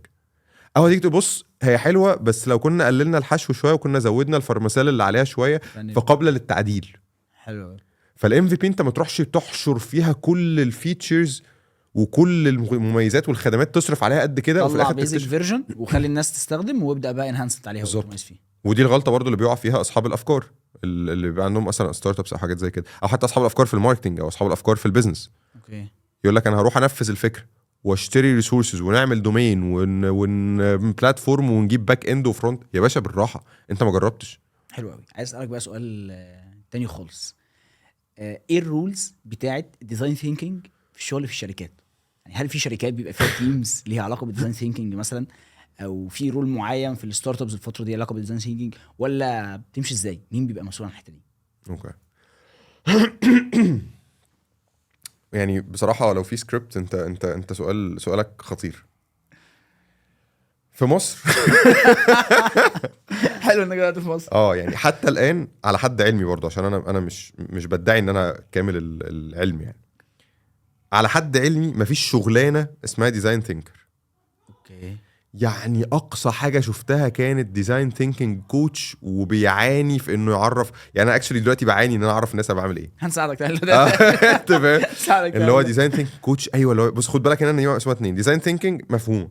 ديك تبص هي حلوه بس لو كنا قللنا الحشو شويه وكنا زودنا الفرماسيل اللي عليها شويه فقابله للتعديل. حلو. فالام في بي انت ما تروحش تحشر فيها كل الفيتشرز وكل المميزات والخدمات تصرف عليها قد كده وفي الاخر بيزك فيرجن وخلي الناس تستخدم وابدا بقى انهانسمنت عليها بالظبط. ودي الغلطه برضو اللي بيقع فيها اصحاب الافكار اللي بيبقى عندهم مثلا ستارت ابس او حاجات زي كده، او حتى اصحاب الافكار في الماركتنج او اصحاب الافكار في البيزنس. اوكي. يقول لك انا هروح انفذ الفكره واشتري ريسورسز ونعمل دومين ون بلاتفورم ونجيب باك اند وفرونت. يا باشا بالراحه انت ما جربتش. حلو قوي. عايز اسالك بقى سؤال تاني خالص. ايه الرولز بتاعت ديزاين ثينكينج في الشغل في الشركات؟ يعني هل في شركات بيبقى فيها تيمز ليها علاقه بالديزاين ثينكينج مثلا، او في رول معين في الستارت ابس الفتره دي علاقه بالديزاين ثينكينج، ولا بتمشي ازاي؟ مين بيبقى مسؤول عن الحته دي؟ اوكي. يعني بصراحه لو في سكريبت انت سؤالك خطير. في مصر حلو انك بدات في مصر. يعني حتى الان على حد علمي برضه عشان انا مش بدعي ان انا كامل العلم. يعني على حد علمي مفيش شغلانه اسمها ديزاين ثينكر. اوكي. يعني اقصى حاجه شفتها كانت ديزاين ثينكينج كوتش وبيعاني في انه يعرف. يعني انا اكشلي دلوقتي بعاني ان انا اعرف الناس انا بعمل ايه. هنساعدك تمام. اللي هو ديزاين ثينكينج كوتش. ايوه اللي هو بص خد بالك ان انا اسمها اتنين. ديزاين ثينكينج مفهوم،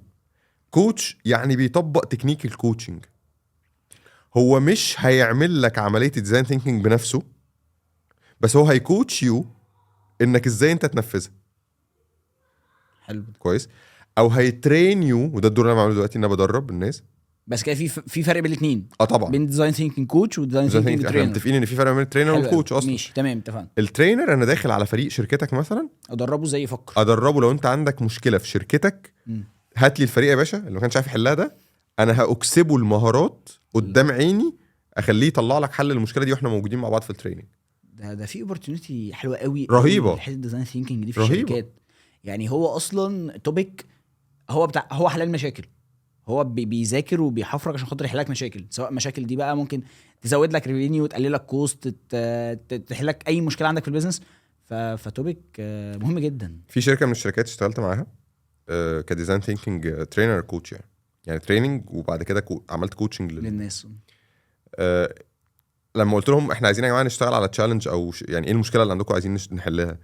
كوتش يعني بيطبق تكنيك الكوتشنج. هو مش هيعمل لك عمليه الديزاين ثينكينج بنفسه، بس هو هيكوتش يو انك ازاي انت تنفذها. حلو. كويس. او هيترين يو، وده الدور اللي انا بعمله دلوقتي ان انا بدرب الناس بس كده في فرق بين الاثنين، طبعا بين ديزاين ثينكينج كوتش وديزاين ثينكينج احنا ترينر. متفقين ان في فرق بين الترينر والكوتش اصلا. ماشي تمام اتفقنا. الترينر انا داخل على فريق شركتك مثلا، ادربه زي يفكر، ادربه. لو انت عندك مشكله في شركتك هات لي الفريق يا باشا اللي ما كانش عارف يحلها ده، انا هاكسبه المهارات قدام عيني، اخليه يطلع لك حل المشكله دي واحنا موجودين مع بعض في التريننج. ده في اوبورتيونيتي حلوه قوي رهيبه حته الديزاين ثينكينج دي في رهيبة. الشركات. يعني هو اصلا توبيك، هو حل المشاكل، هو بيذاكر وبيحفرك عشان خاطر يحل لك مشاكل، سواء مشاكل دي بقى ممكن تزود لك ريفينيو، تقلل لك كوست، تحل لك اي مشكله عندك في البيزنس. فتوبيك مهم جدا. في شركه من الشركات اشتغلت معاها كديزاين ثينكينج ترينر كوتش، يعني تريننج وبعد كده عملت كوتشنج للناس. لما قلت لهم احنا عايزين يا جماعه نشتغل على تشالنج او يعني ايه المشكله اللي عندكم عايزين نحلها،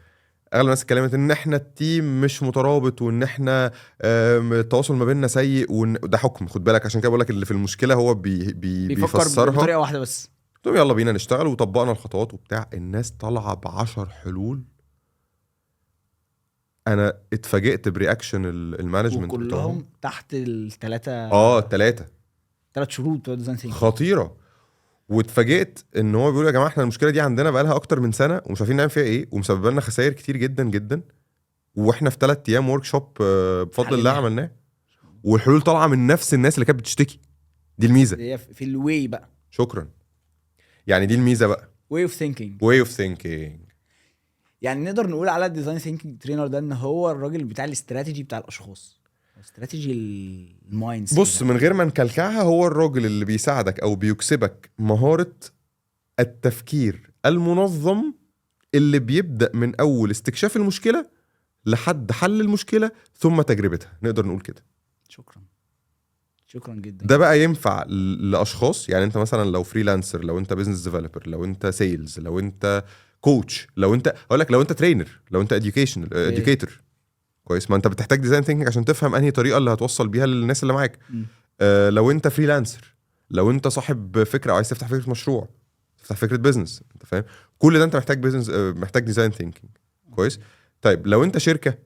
اغلب الناس اتكلمت ان احنا التيم مش مترابط، وان احنا التواصل ما بيننا سيء، وده حكم خد بالك. عشان كده بقول لك اللي في المشكله هو بيفسرها بطريقه واحده بس. قلت لهم يلا بينا نشتغل، وطبقنا الخطوات وبتاع. الناس طالعه ب10 حلول. انا اتفاجئت برياكشن المانجمنت بتاعهم كلهم تحت الثلاثه. الثلاثه 3 شروط بتوع ديزاين ثينكينج خطيره. واتفاجئت ان هو بيقول يا جماعه احنا المشكله دي عندنا بقالها اكتر من سنه ومش عارفين نعمل فيها ايه، ومسبب لنا خسائر كتير جدا جدا، واحنا في 3 ايام ورك شوب بفضل الله عملناه، والحلول طالعه من نفس الناس اللي كانت بتشتكي. دي الميزه هي في الواي بقى. شكرا. يعني دي الميزه بقى، واي اوف ثينكينج. واي اوف ثينكينج. يعني نقدر نقول على الديزاين ثينكينج ترينر ده ان هو الراجل بتاع الاستراتيجي بتاع الاشخاص، استراتيجي المايندز. بص، من غير ما نكلكعها، هو الراجل اللي بيساعدك او بيكسبك مهاره التفكير المنظم، اللي بيبدا من اول استكشاف المشكله لحد حل المشكله ثم تجربتها، نقدر نقول كده. شكرا جدا. ده بقى ينفع لاشخاص، يعني انت مثلا لو فريلانسر، لو انت بزنس ديفلوبر، لو انت سيلز، لو انت كوتش، لو انت اقول لك لو انت ترينر، لو انت اديوكيتور كويس، ما انت بتحتاج ديزاين ثينكينج عشان تفهم انهي طريقه اللي هتوصل بيها للناس اللي معاك. لو انت فريلانسر، لو انت صاحب فكره او عايز تفتح فكره مشروع، تفتح فكره بزنس، انت فاهم كل ده انت محتاج بزنس، محتاج ديزاين ثينكينج كويس. طيب لو انت شركه،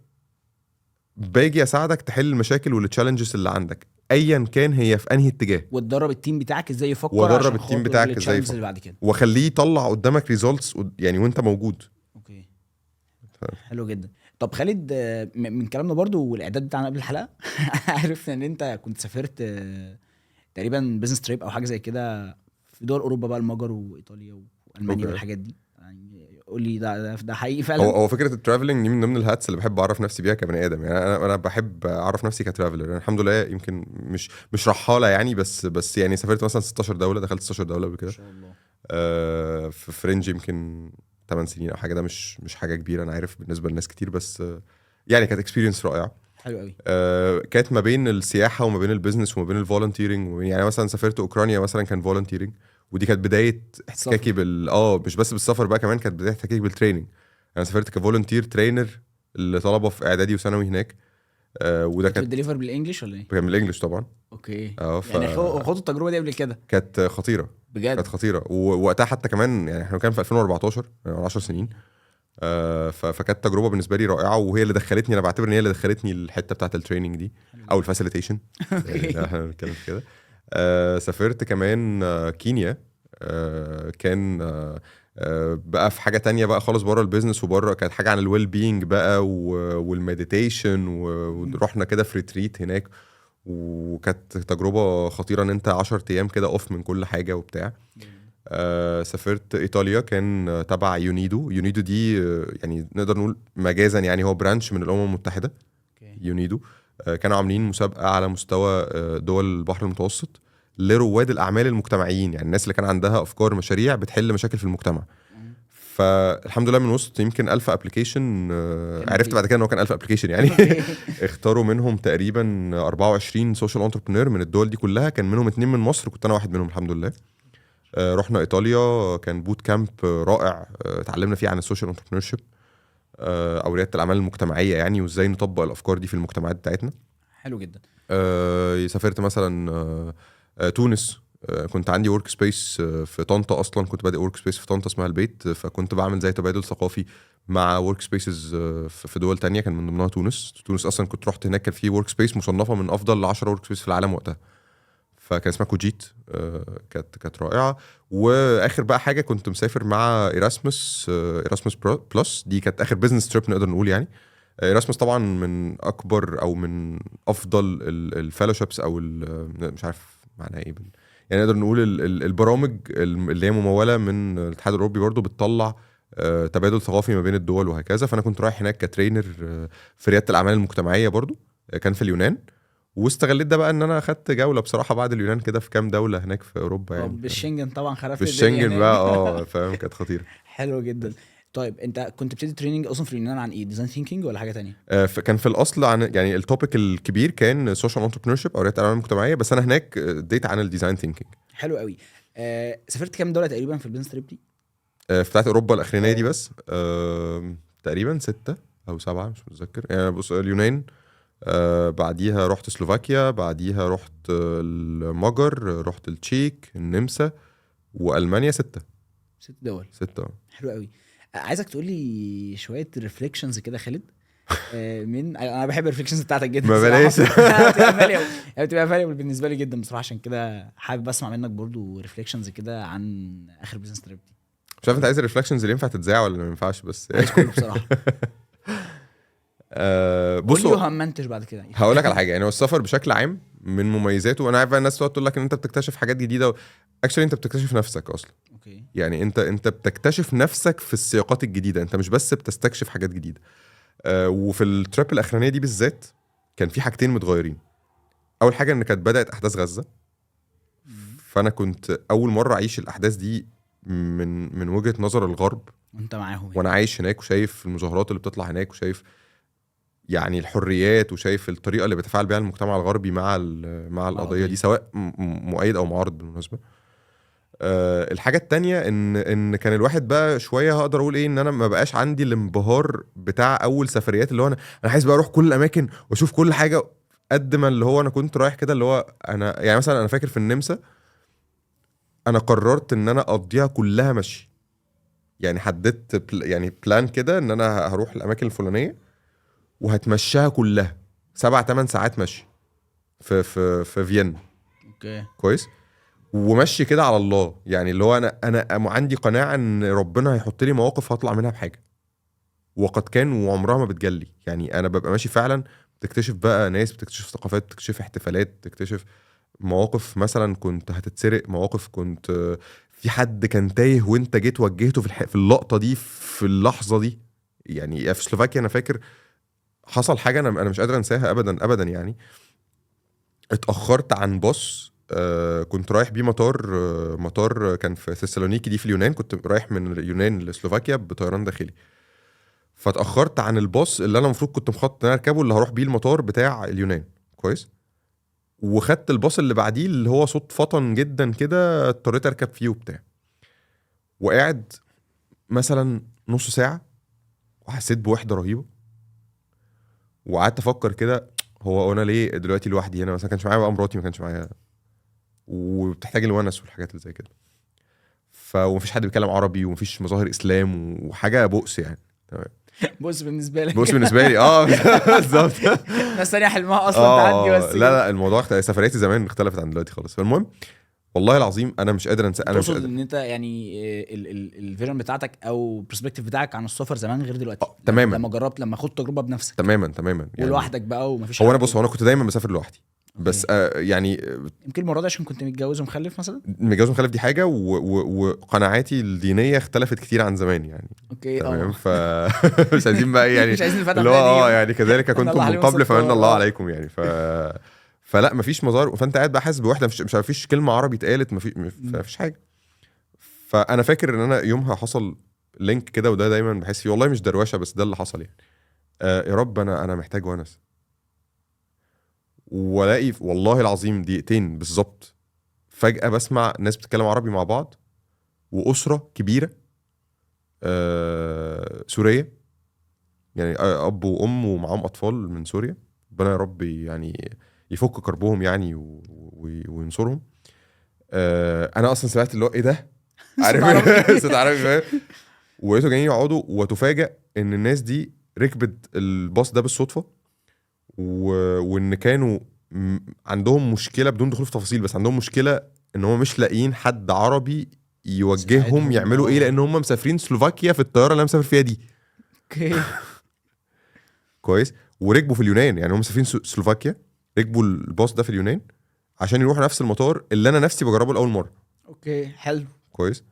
باجي اساعدك تحل المشاكل والتشالنجز اللي عندك ايا كان هي في انهي اتجاه، وتدرب التيم بتاعك ازاي يفكر، ودرب التيم بتاعك ازاي يفكر بعد كده، وخليه يطلع قدامك ريزولتس يعني وانت موجود. اوكي حلو جدا. طب خالد، من كلامنا برضو والاعداد بتاعنا قبل الحلقه عرفنا ان انت كنت سافرت تقريبا بزنس تريب او حاجه زي كده في دول اوروبا بقى، المجر وايطاليا والمانيا والحاجات دي. يعني قول لي ده حقيقي فعلا؟ هو فكره الترافلنج دي من ضمن الهاتس اللي بحب اعرف نفسي بيها كبني ادم. يعني انا بحب اعرف نفسي كترافلر. يعني الحمد لله يمكن مش رحاله يعني، بس يعني سافرت مثلا 16 دوله، دخلت 16 دوله قبل كده ما شاء الله. في فرنج يمكن 8 سنين او حاجه. ده مش حاجه كبيره انا عارف بالنسبه لناس كتير، بس يعني كانت اكسبيرينس رائعه. حلو قوي. كانت ما بين السياحه وما بين البيزنس وما بين الفولنتيرنج. يعني مثلا سافرت اوكرانيا مثلا، كان فولنتيرنج، ودي كانت بدايه احتكاكي مش بس بالسفر بقى، كمان كانت بدايه احتكاكي بالتريننج. انا سافرت كفولنتير ترينر لطلبه في اعدادي وثانوي هناك. وده كانت ديليفر بالانجلش ولا ايه؟ كان بالانجلش طبعا. اوكي. يعني خدوا التجربه دي قبل كده؟ كانت خطيره بجد، كانت خطيره. ووقتها حتى كمان يعني احنا كان في 2014 يعني 10 سنين. فكانت تجربه بالنسبه لي رائعه، وهي اللي دخلتني، انا بعتبر ان هي اللي دخلتني الحته بتاعه التريننج دي او الفاسيليتيشن. احنا بنتكلم كده. سافرت كمان كينيا. كان بقى في حاجه تانية بقى خالص بره البيزنس وبره، كانت حاجه عن الويل بينج بقى والمديتيشن، ورحنا كده في ريتريت هناك، وكانت تجربه خطيره ان انت 10 ايام كده اوف من كل حاجه وبتاع. سافرت ايطاليا، كان تبع يونيدو دي يعني نقدر نقول مجازا يعني هو برانش من الامم المتحده. يونيدو كانوا عاملين مسابقه على مستوى دول البحر المتوسط لرواد الاعمال المجتمعيين، يعني الناس اللي كان عندها افكار مشاريع بتحل مشاكل في المجتمع. فالحمد لله من وسط يمكن 1000 ابلكيشن، عرفت بعد كده ان هو كان 1000 ابلكيشن يعني اختاروا منهم تقريبا 24 سوشيال انتربرينور من الدول دي كلها، كان منهم 2 من مصر، كنت انا واحد منهم الحمد لله. رحنا ايطاليا، كان بوت كامب رائع، اتعلمنا فيه عن السوشيال انتربرينورشيب او رياده الاعمال المجتمعيه يعني، وازاي نطبق الافكار دي في المجتمعات بتاعتنا. حلو جدا. سافرت مثلا تونس. كنت عندي ورك سبيس في طنطا، اصلا كنت بادئ ورك سبيس في طنطا اسمها البيت، فكنت بعمل زي تبادل ثقافي مع ورك سبيسز في دول تانية، كان من ضمنها تونس اصلا كنت رحت هناك، كان في ورك سبيس مصنفه من افضل 10 ورك سبيس في العالم وقتها. فكان اسمها كوجيت. كانت رائعه. واخر بقى حاجه كنت مسافر مع ايراسموس بلس، دي كانت اخر بزنس تريب نقدر نقول يعني. ايراسموس طبعا من اكبر او من افضل الفellowships او مش عارف معناها ايه يعني نقدر نقول البرامج اللي هي مموله من الاتحاد الاوروبي برضو بتطلع تبادل ثقافي ما بين الدول وهكذا. فانا كنت رايح هناك كترينر في رياده الاعمال المجتمعيه برضو، كان في اليونان. واستغليت ده بقى ان انا اخدت جوله بصراحه بعد اليونان كده في كام دوله هناك في اوروبا يعني. بالشنجن طبعا خرفت بالشنجن بقى فاهم، كانت خطيره. حلو جدا. طيب انت كنت بتدي تريننج اصلا في اليونان عن ايه؟ ديزاين ثينكينج ولا حاجه تانية؟ كان في الاصل عن يعني التوبيك الكبير كان سوشيال انتربرينورشيب او رياده الاعمال المجتمعيه، بس انا هناك اديت عن الديزاين ثينكينج. حلو قوي. سافرت كام دوله تقريبا في البيزنس تريب دي؟ في بتاعت اوروبا الاخرانيه دي بس تقريبا 6 أو 7 مش متذكر يعني. بص اليونان، بعديها رحت سلوفاكيا، بعديها رحت المجر، رحت التشيك، النمسا، والمانيا. 6 دول. 6 حلو قوي. عايزك تقول لي شويه ريفليكشنز كده خالد. من انا بحب الريفليكشنز بتاعتك جدا ما بلاش. بتبقى فاليبل بالنسبه لي جدا بصراحه، عشان كده حابب اسمع منك برضو ريفليكشنز كده عن اخر بيزنس تريب دي. مش عارف انت عايز الريفلكشنز اللي ينفع تتذاع ولا ما ينفعش، بس عايز كله بصراحه. بصوا وهمنتج بعد كده هقول لك على حاجه. يعني هو السفر بشكل عام من مميزاته، انا عارف الناس تقعد تقول لك ان انت بتكتشف حاجات جديده اكشلي انت بتكتشف نفسك اصلا. اوكي. يعني انت بتكتشف نفسك في السياقات الجديده، انت مش بس بتستكشف حاجات جديده. وفي التريب الاخرانيه دي بالذات كان في حاجتين متغيرين. اول حاجه ان كانت بدات احداث غزه، فانا كنت اول مره اعيش الاحداث دي من وجهه نظر الغرب، وانت معاهم وانا عايش هناك وشايف المظاهرات اللي بتطلع هناك، وشايف يعني الحريات، وشايف الطريقه اللي بيتفاعل بيها المجتمع الغربي مع القضيه دي، سواء مؤيد او معارض بالمناسبه. الحاجه التانية ان كان الواحد بقى شويه هقدر اقول ايه، ان انا ما بقاش عندي الانبهار بتاع اول سفريات اللي هو انا عايز بقى اروح كل الاماكن واشوف كل حاجه. قد ما اللي هو انا كنت رايح كده اللي هو انا يعني مثلا انا فاكر في النمسا انا قررت ان انا اقضيها كلها مشي. يعني حددت يعني بلان كده ان انا هروح الاماكن الفلانيه وهتمشاها كلها 7-8 ساعات مشي في فيينا. اوكي كويس. ومشي كده على الله، يعني اللي هو انا عندي قناعه ان ربنا هيحط لي مواقف هطلع منها بحاجه، وقد كان وعمرها ما بتجلي. يعني انا ببقى ماشي فعلا بتكتشف بقى ناس، بتكتشف ثقافات، بتكتشف احتفالات، بتكتشف مواقف مثلا كنت هتتسرق، مواقف كنت في حد كان تايه وانت جيت وجهته في اللقطه دي في اللحظه دي. يعني في سلوفاكيا انا فاكر حصل حاجه انا مش قادر انساها ابدا ابدا. يعني اتاخرت عن باص كنت رايح بيه مطار كان في ثسالونيكي دي في اليونان. كنت رايح من اليونان لسلوفاكيا بطيران داخلي، فاتاخرت عن الباص اللي انا المفروض كنت مخطط ان انا اركبه اللي هروح بيه المطار بتاع اليونان. كويس. وخدت الباص اللي بعديه اللي هو صدفه جدا كده اضطريت اركب فيه وبتاع، وقاعد مثلا نص ساعه وحسيت بوحده رهيبه. وقعدت افكر كده هو انا ليه دلوقتي لوحدي هنا؟ مثلا ما كانش معايا بقى مراتي، ما كانش معايا، وبتحتاج الونس والحاجات اللي زي كده. ومفيش حد بيتكلم عربي ومفيش مظاهر اسلام وحاجه بؤس يعني. تمام. بص بالنسبه لك بص بالنسبه لي بالظبط. ناس تانية حلمها اصلا تعدي بس لا الموضوع سفرياتي زمان اختلفت عن دلوقتي خالص. فالمهم والله العظيم انا مش قادر انسى. انا مش تقصد قادر ان انت يعني الفيجن بتاعتك او البرسبكتيف بتاعك عن السفر زمان غير دلوقتي تماما. لما جربت، لما خدت تجربه بنفسك تماما يعني ولوحدك بقى ومفيش هو حد. انا بص، هو انا كنت دايما بسافر لوحدي بس يعني يمكن المره دي عشان كنت متجوز ومخلف مثلا. متجوز ومخلف دي حاجه وقناعاتي الدينيه اختلفت كتير عن زمان يعني. اوكي تمام. مش عايزين بقى يعني مش عايزين نفتح اللي هو يعني كذلك كنتم الله من عليهم قبل فمن ستار. الله عليكم يعني. فلا مفيش مظاهر، فانت قاعد بقى حاسس بوحده، مش مفيش كلمه عربي اتقالت، مفيش حاجه. فانا فاكر ان انا يومها حصل لينك كده، وده دايما بحس فيه والله مش دروشه بس ده اللي حصل يعني. يا رب انا محتاج ونس. والاقي والله العظيم دقيقتين بالظبط فجاه بسمع ناس بتتكلم عربي مع بعض، واسره كبيره سوريه، يعني اب وام ومعاهم اطفال من سوريا. ربنا يا رب يعني يفك كربهم يعني وينصرهم. انا اصلا سمعت اللي هو ايه ده، عارف صوت عربي فاهم. ولقيته جايين يقعدوا، وتفاجئ ان الناس دي ركبت الباص ده بالصدفه، وان كانوا عندهم مشكله بدون دخول في تفاصيل، بس عندهم مشكله ان هم مش لاقيين حد عربي يوجههم يساعدهم. يعملوا ايه، لان هم مسافرين سلوفاكيا في الطياره اللي انا مسافر فيها دي. اوكي. كويس. وركبوا في اليونان، يعني هم مسافرين سلوفاكيا، ركبوا الباص ده في اليونان عشان يروحوا نفس المطار اللي انا نفسي بجربه لاول مره. اوكي حلو. كويس.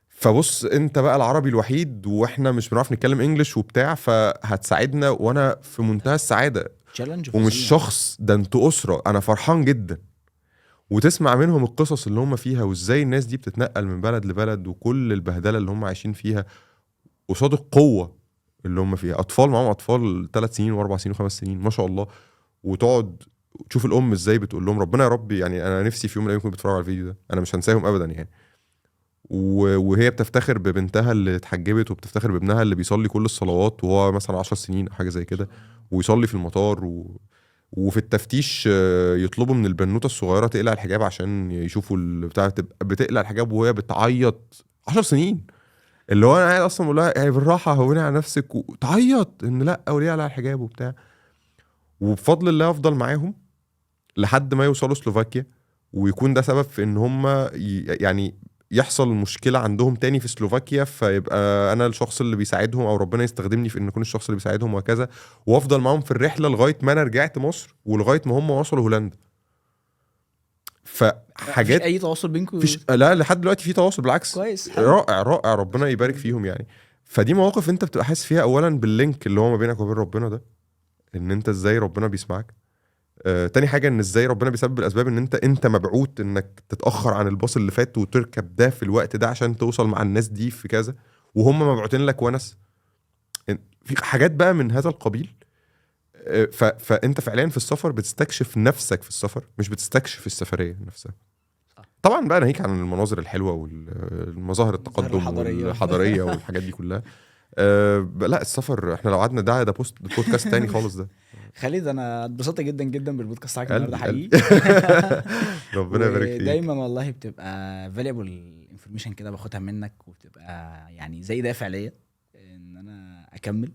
فبص انت بقى العربي الوحيد واحنا مش بنعرف نتكلم انجلش وبتاع، فهتساعدنا وانا في منتهى السعاده. تشالنج ومش شخص ده، انتوا اسره، انا فرحان جدا. وتسمع منهم القصص اللي هم فيها وازاي الناس دي بتتنقل من بلد لبلد وكل البهدله اللي هم عايشين فيها قصاد القوه اللي هم فيها. اطفال معاهم اطفال 3 سنين و4 سنين و5 سنين ما شاء الله، وتقعد تشوف الام ازاي بتقول لهم ربنا يا رب، يعني انا نفسي في يوم من الايام يكونوا بيتفرجوا على الفيديو ده، انا مش هنساهم ابدا يعني. وهي بتفتخر ببنتها اللي اتحجبت وبتفتخر بابنها اللي بيصلي كل الصلوات وهو مثلا 10 سنين او حاجه زي كده، ويصلي في المطار وفي التفتيش يطلبوا من البنوته الصغيره تقلع الحجاب عشان يشوفوا البتاع، تبقى بتقلع الحجاب وهي بتعيط 10 سنين. اللي هو انا قاعد اصلا بقول لها يعني بالراحه هوني على نفسك، وتعيط ان لا وليه على الحجاب وبتاع. وبفضل الله افضل معاهم لحد ما يوصلوا سلوفاكيا، ويكون ده سبب في ان هم يعني يحصل مشكله عندهم تاني في سلوفاكيا، فيبقى انا الشخص اللي بيساعدهم او ربنا يستخدمني في ان اكون الشخص اللي بيساعدهم وهكذا. وافضل معاهم في الرحله لغايه ما انا رجعت مصر ولغايه ما هم وصلوا هولندا. مفيش فحاجات اي تواصل بينكم؟ لا لحد دلوقتي في تواصل بالعكس. كويس. حلو. رائع رائع، ربنا يبارك فيهم يعني. فدي مواقف انت بتبقى حاسس فيها اولا باللينك اللي هو ما بينك وبين ربنا ده، ان انت ازاي ربنا بيسمعك. تاني حاجه ان ازاي ربنا بيسبب الاسباب ان انت مبعوت انك تتاخر عن الباص اللي فات وتركب ده في الوقت ده عشان توصل مع الناس دي في كذا، وهم مبعوتين لك ونس. في حاجات بقى من هذا القبيل. فانت فعليا في السفر بتستكشف نفسك في السفر، مش بتستكشف السفريه نفسها. طبعا بقى ناهيك عن المناظر الحلوه والمظاهر التقدم والحضاريه والحاجات دي كلها. لا السفر احنا لو قعدنا ده بودكاست تاني خالص ده. خالد انا اتبسطت جدا جدا بالبودكاست بتاعك النهارده حقيقي. ربنا يبارك فيك. دايما والله بتبقى فاليبل انفورميشن كده باخدها منك، وبتبقى يعني زي دافع ليا ان انا اكمل.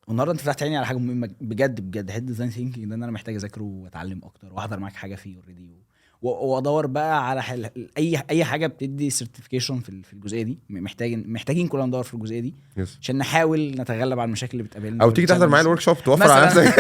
والنهارده انت فتحت عيني على حاجه مهمه بجد بجد، هيد ديزاين ثينكينج ده انا محتاج اذاكره واتعلم اكتر واحضر معاك حاجه فيه اوريدي، وادور بقى على اي حاجه بتدي سيرتيفيكيشن في الجزئيه دي. محتاجين كلنا ندور في الجزئيه دي عشان نحاول نتغلب على المشاكل اللي بتقابلنا. او تيجي تحضر معايا الورك شوب توفر على نفسك.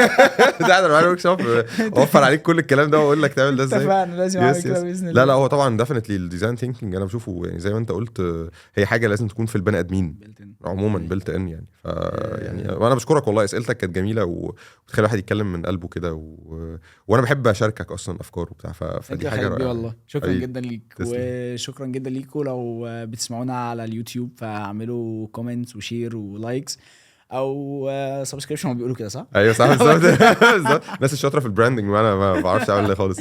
تحضر معايا الورك شوب اوفر عليك كل الكلام ده واقول لك تعمل ده ازاي. اتفقنا، لازم اعمل كده باذن الله. لا هو طبعا ديفينتلي الديزاين ثينكينج انا بشوفه يعني زي ما انت قلت هي حاجه لازم تكون في البني ادمين عموما بيلت ان يعني. يعني وانا بشكرك والله، اسئلتك كانت جميله وبتخلي الواحد يتكلم من قلبه كده وانا بحب اشاركك اصلا افكار وبتاع، فدي حاجه رائعه والله. شكرا جدا ليك. وشكرا جدا ليكوا لو بتسمعونا على اليوتيوب فاعملوا كومنتس وشير ولايكس او سبسكريبشن، بيقولوا كده صح؟ ايوه صح بالظبط. الناس الشاطره في البراندنج وانا ما بعرفش اعمل ده خالص.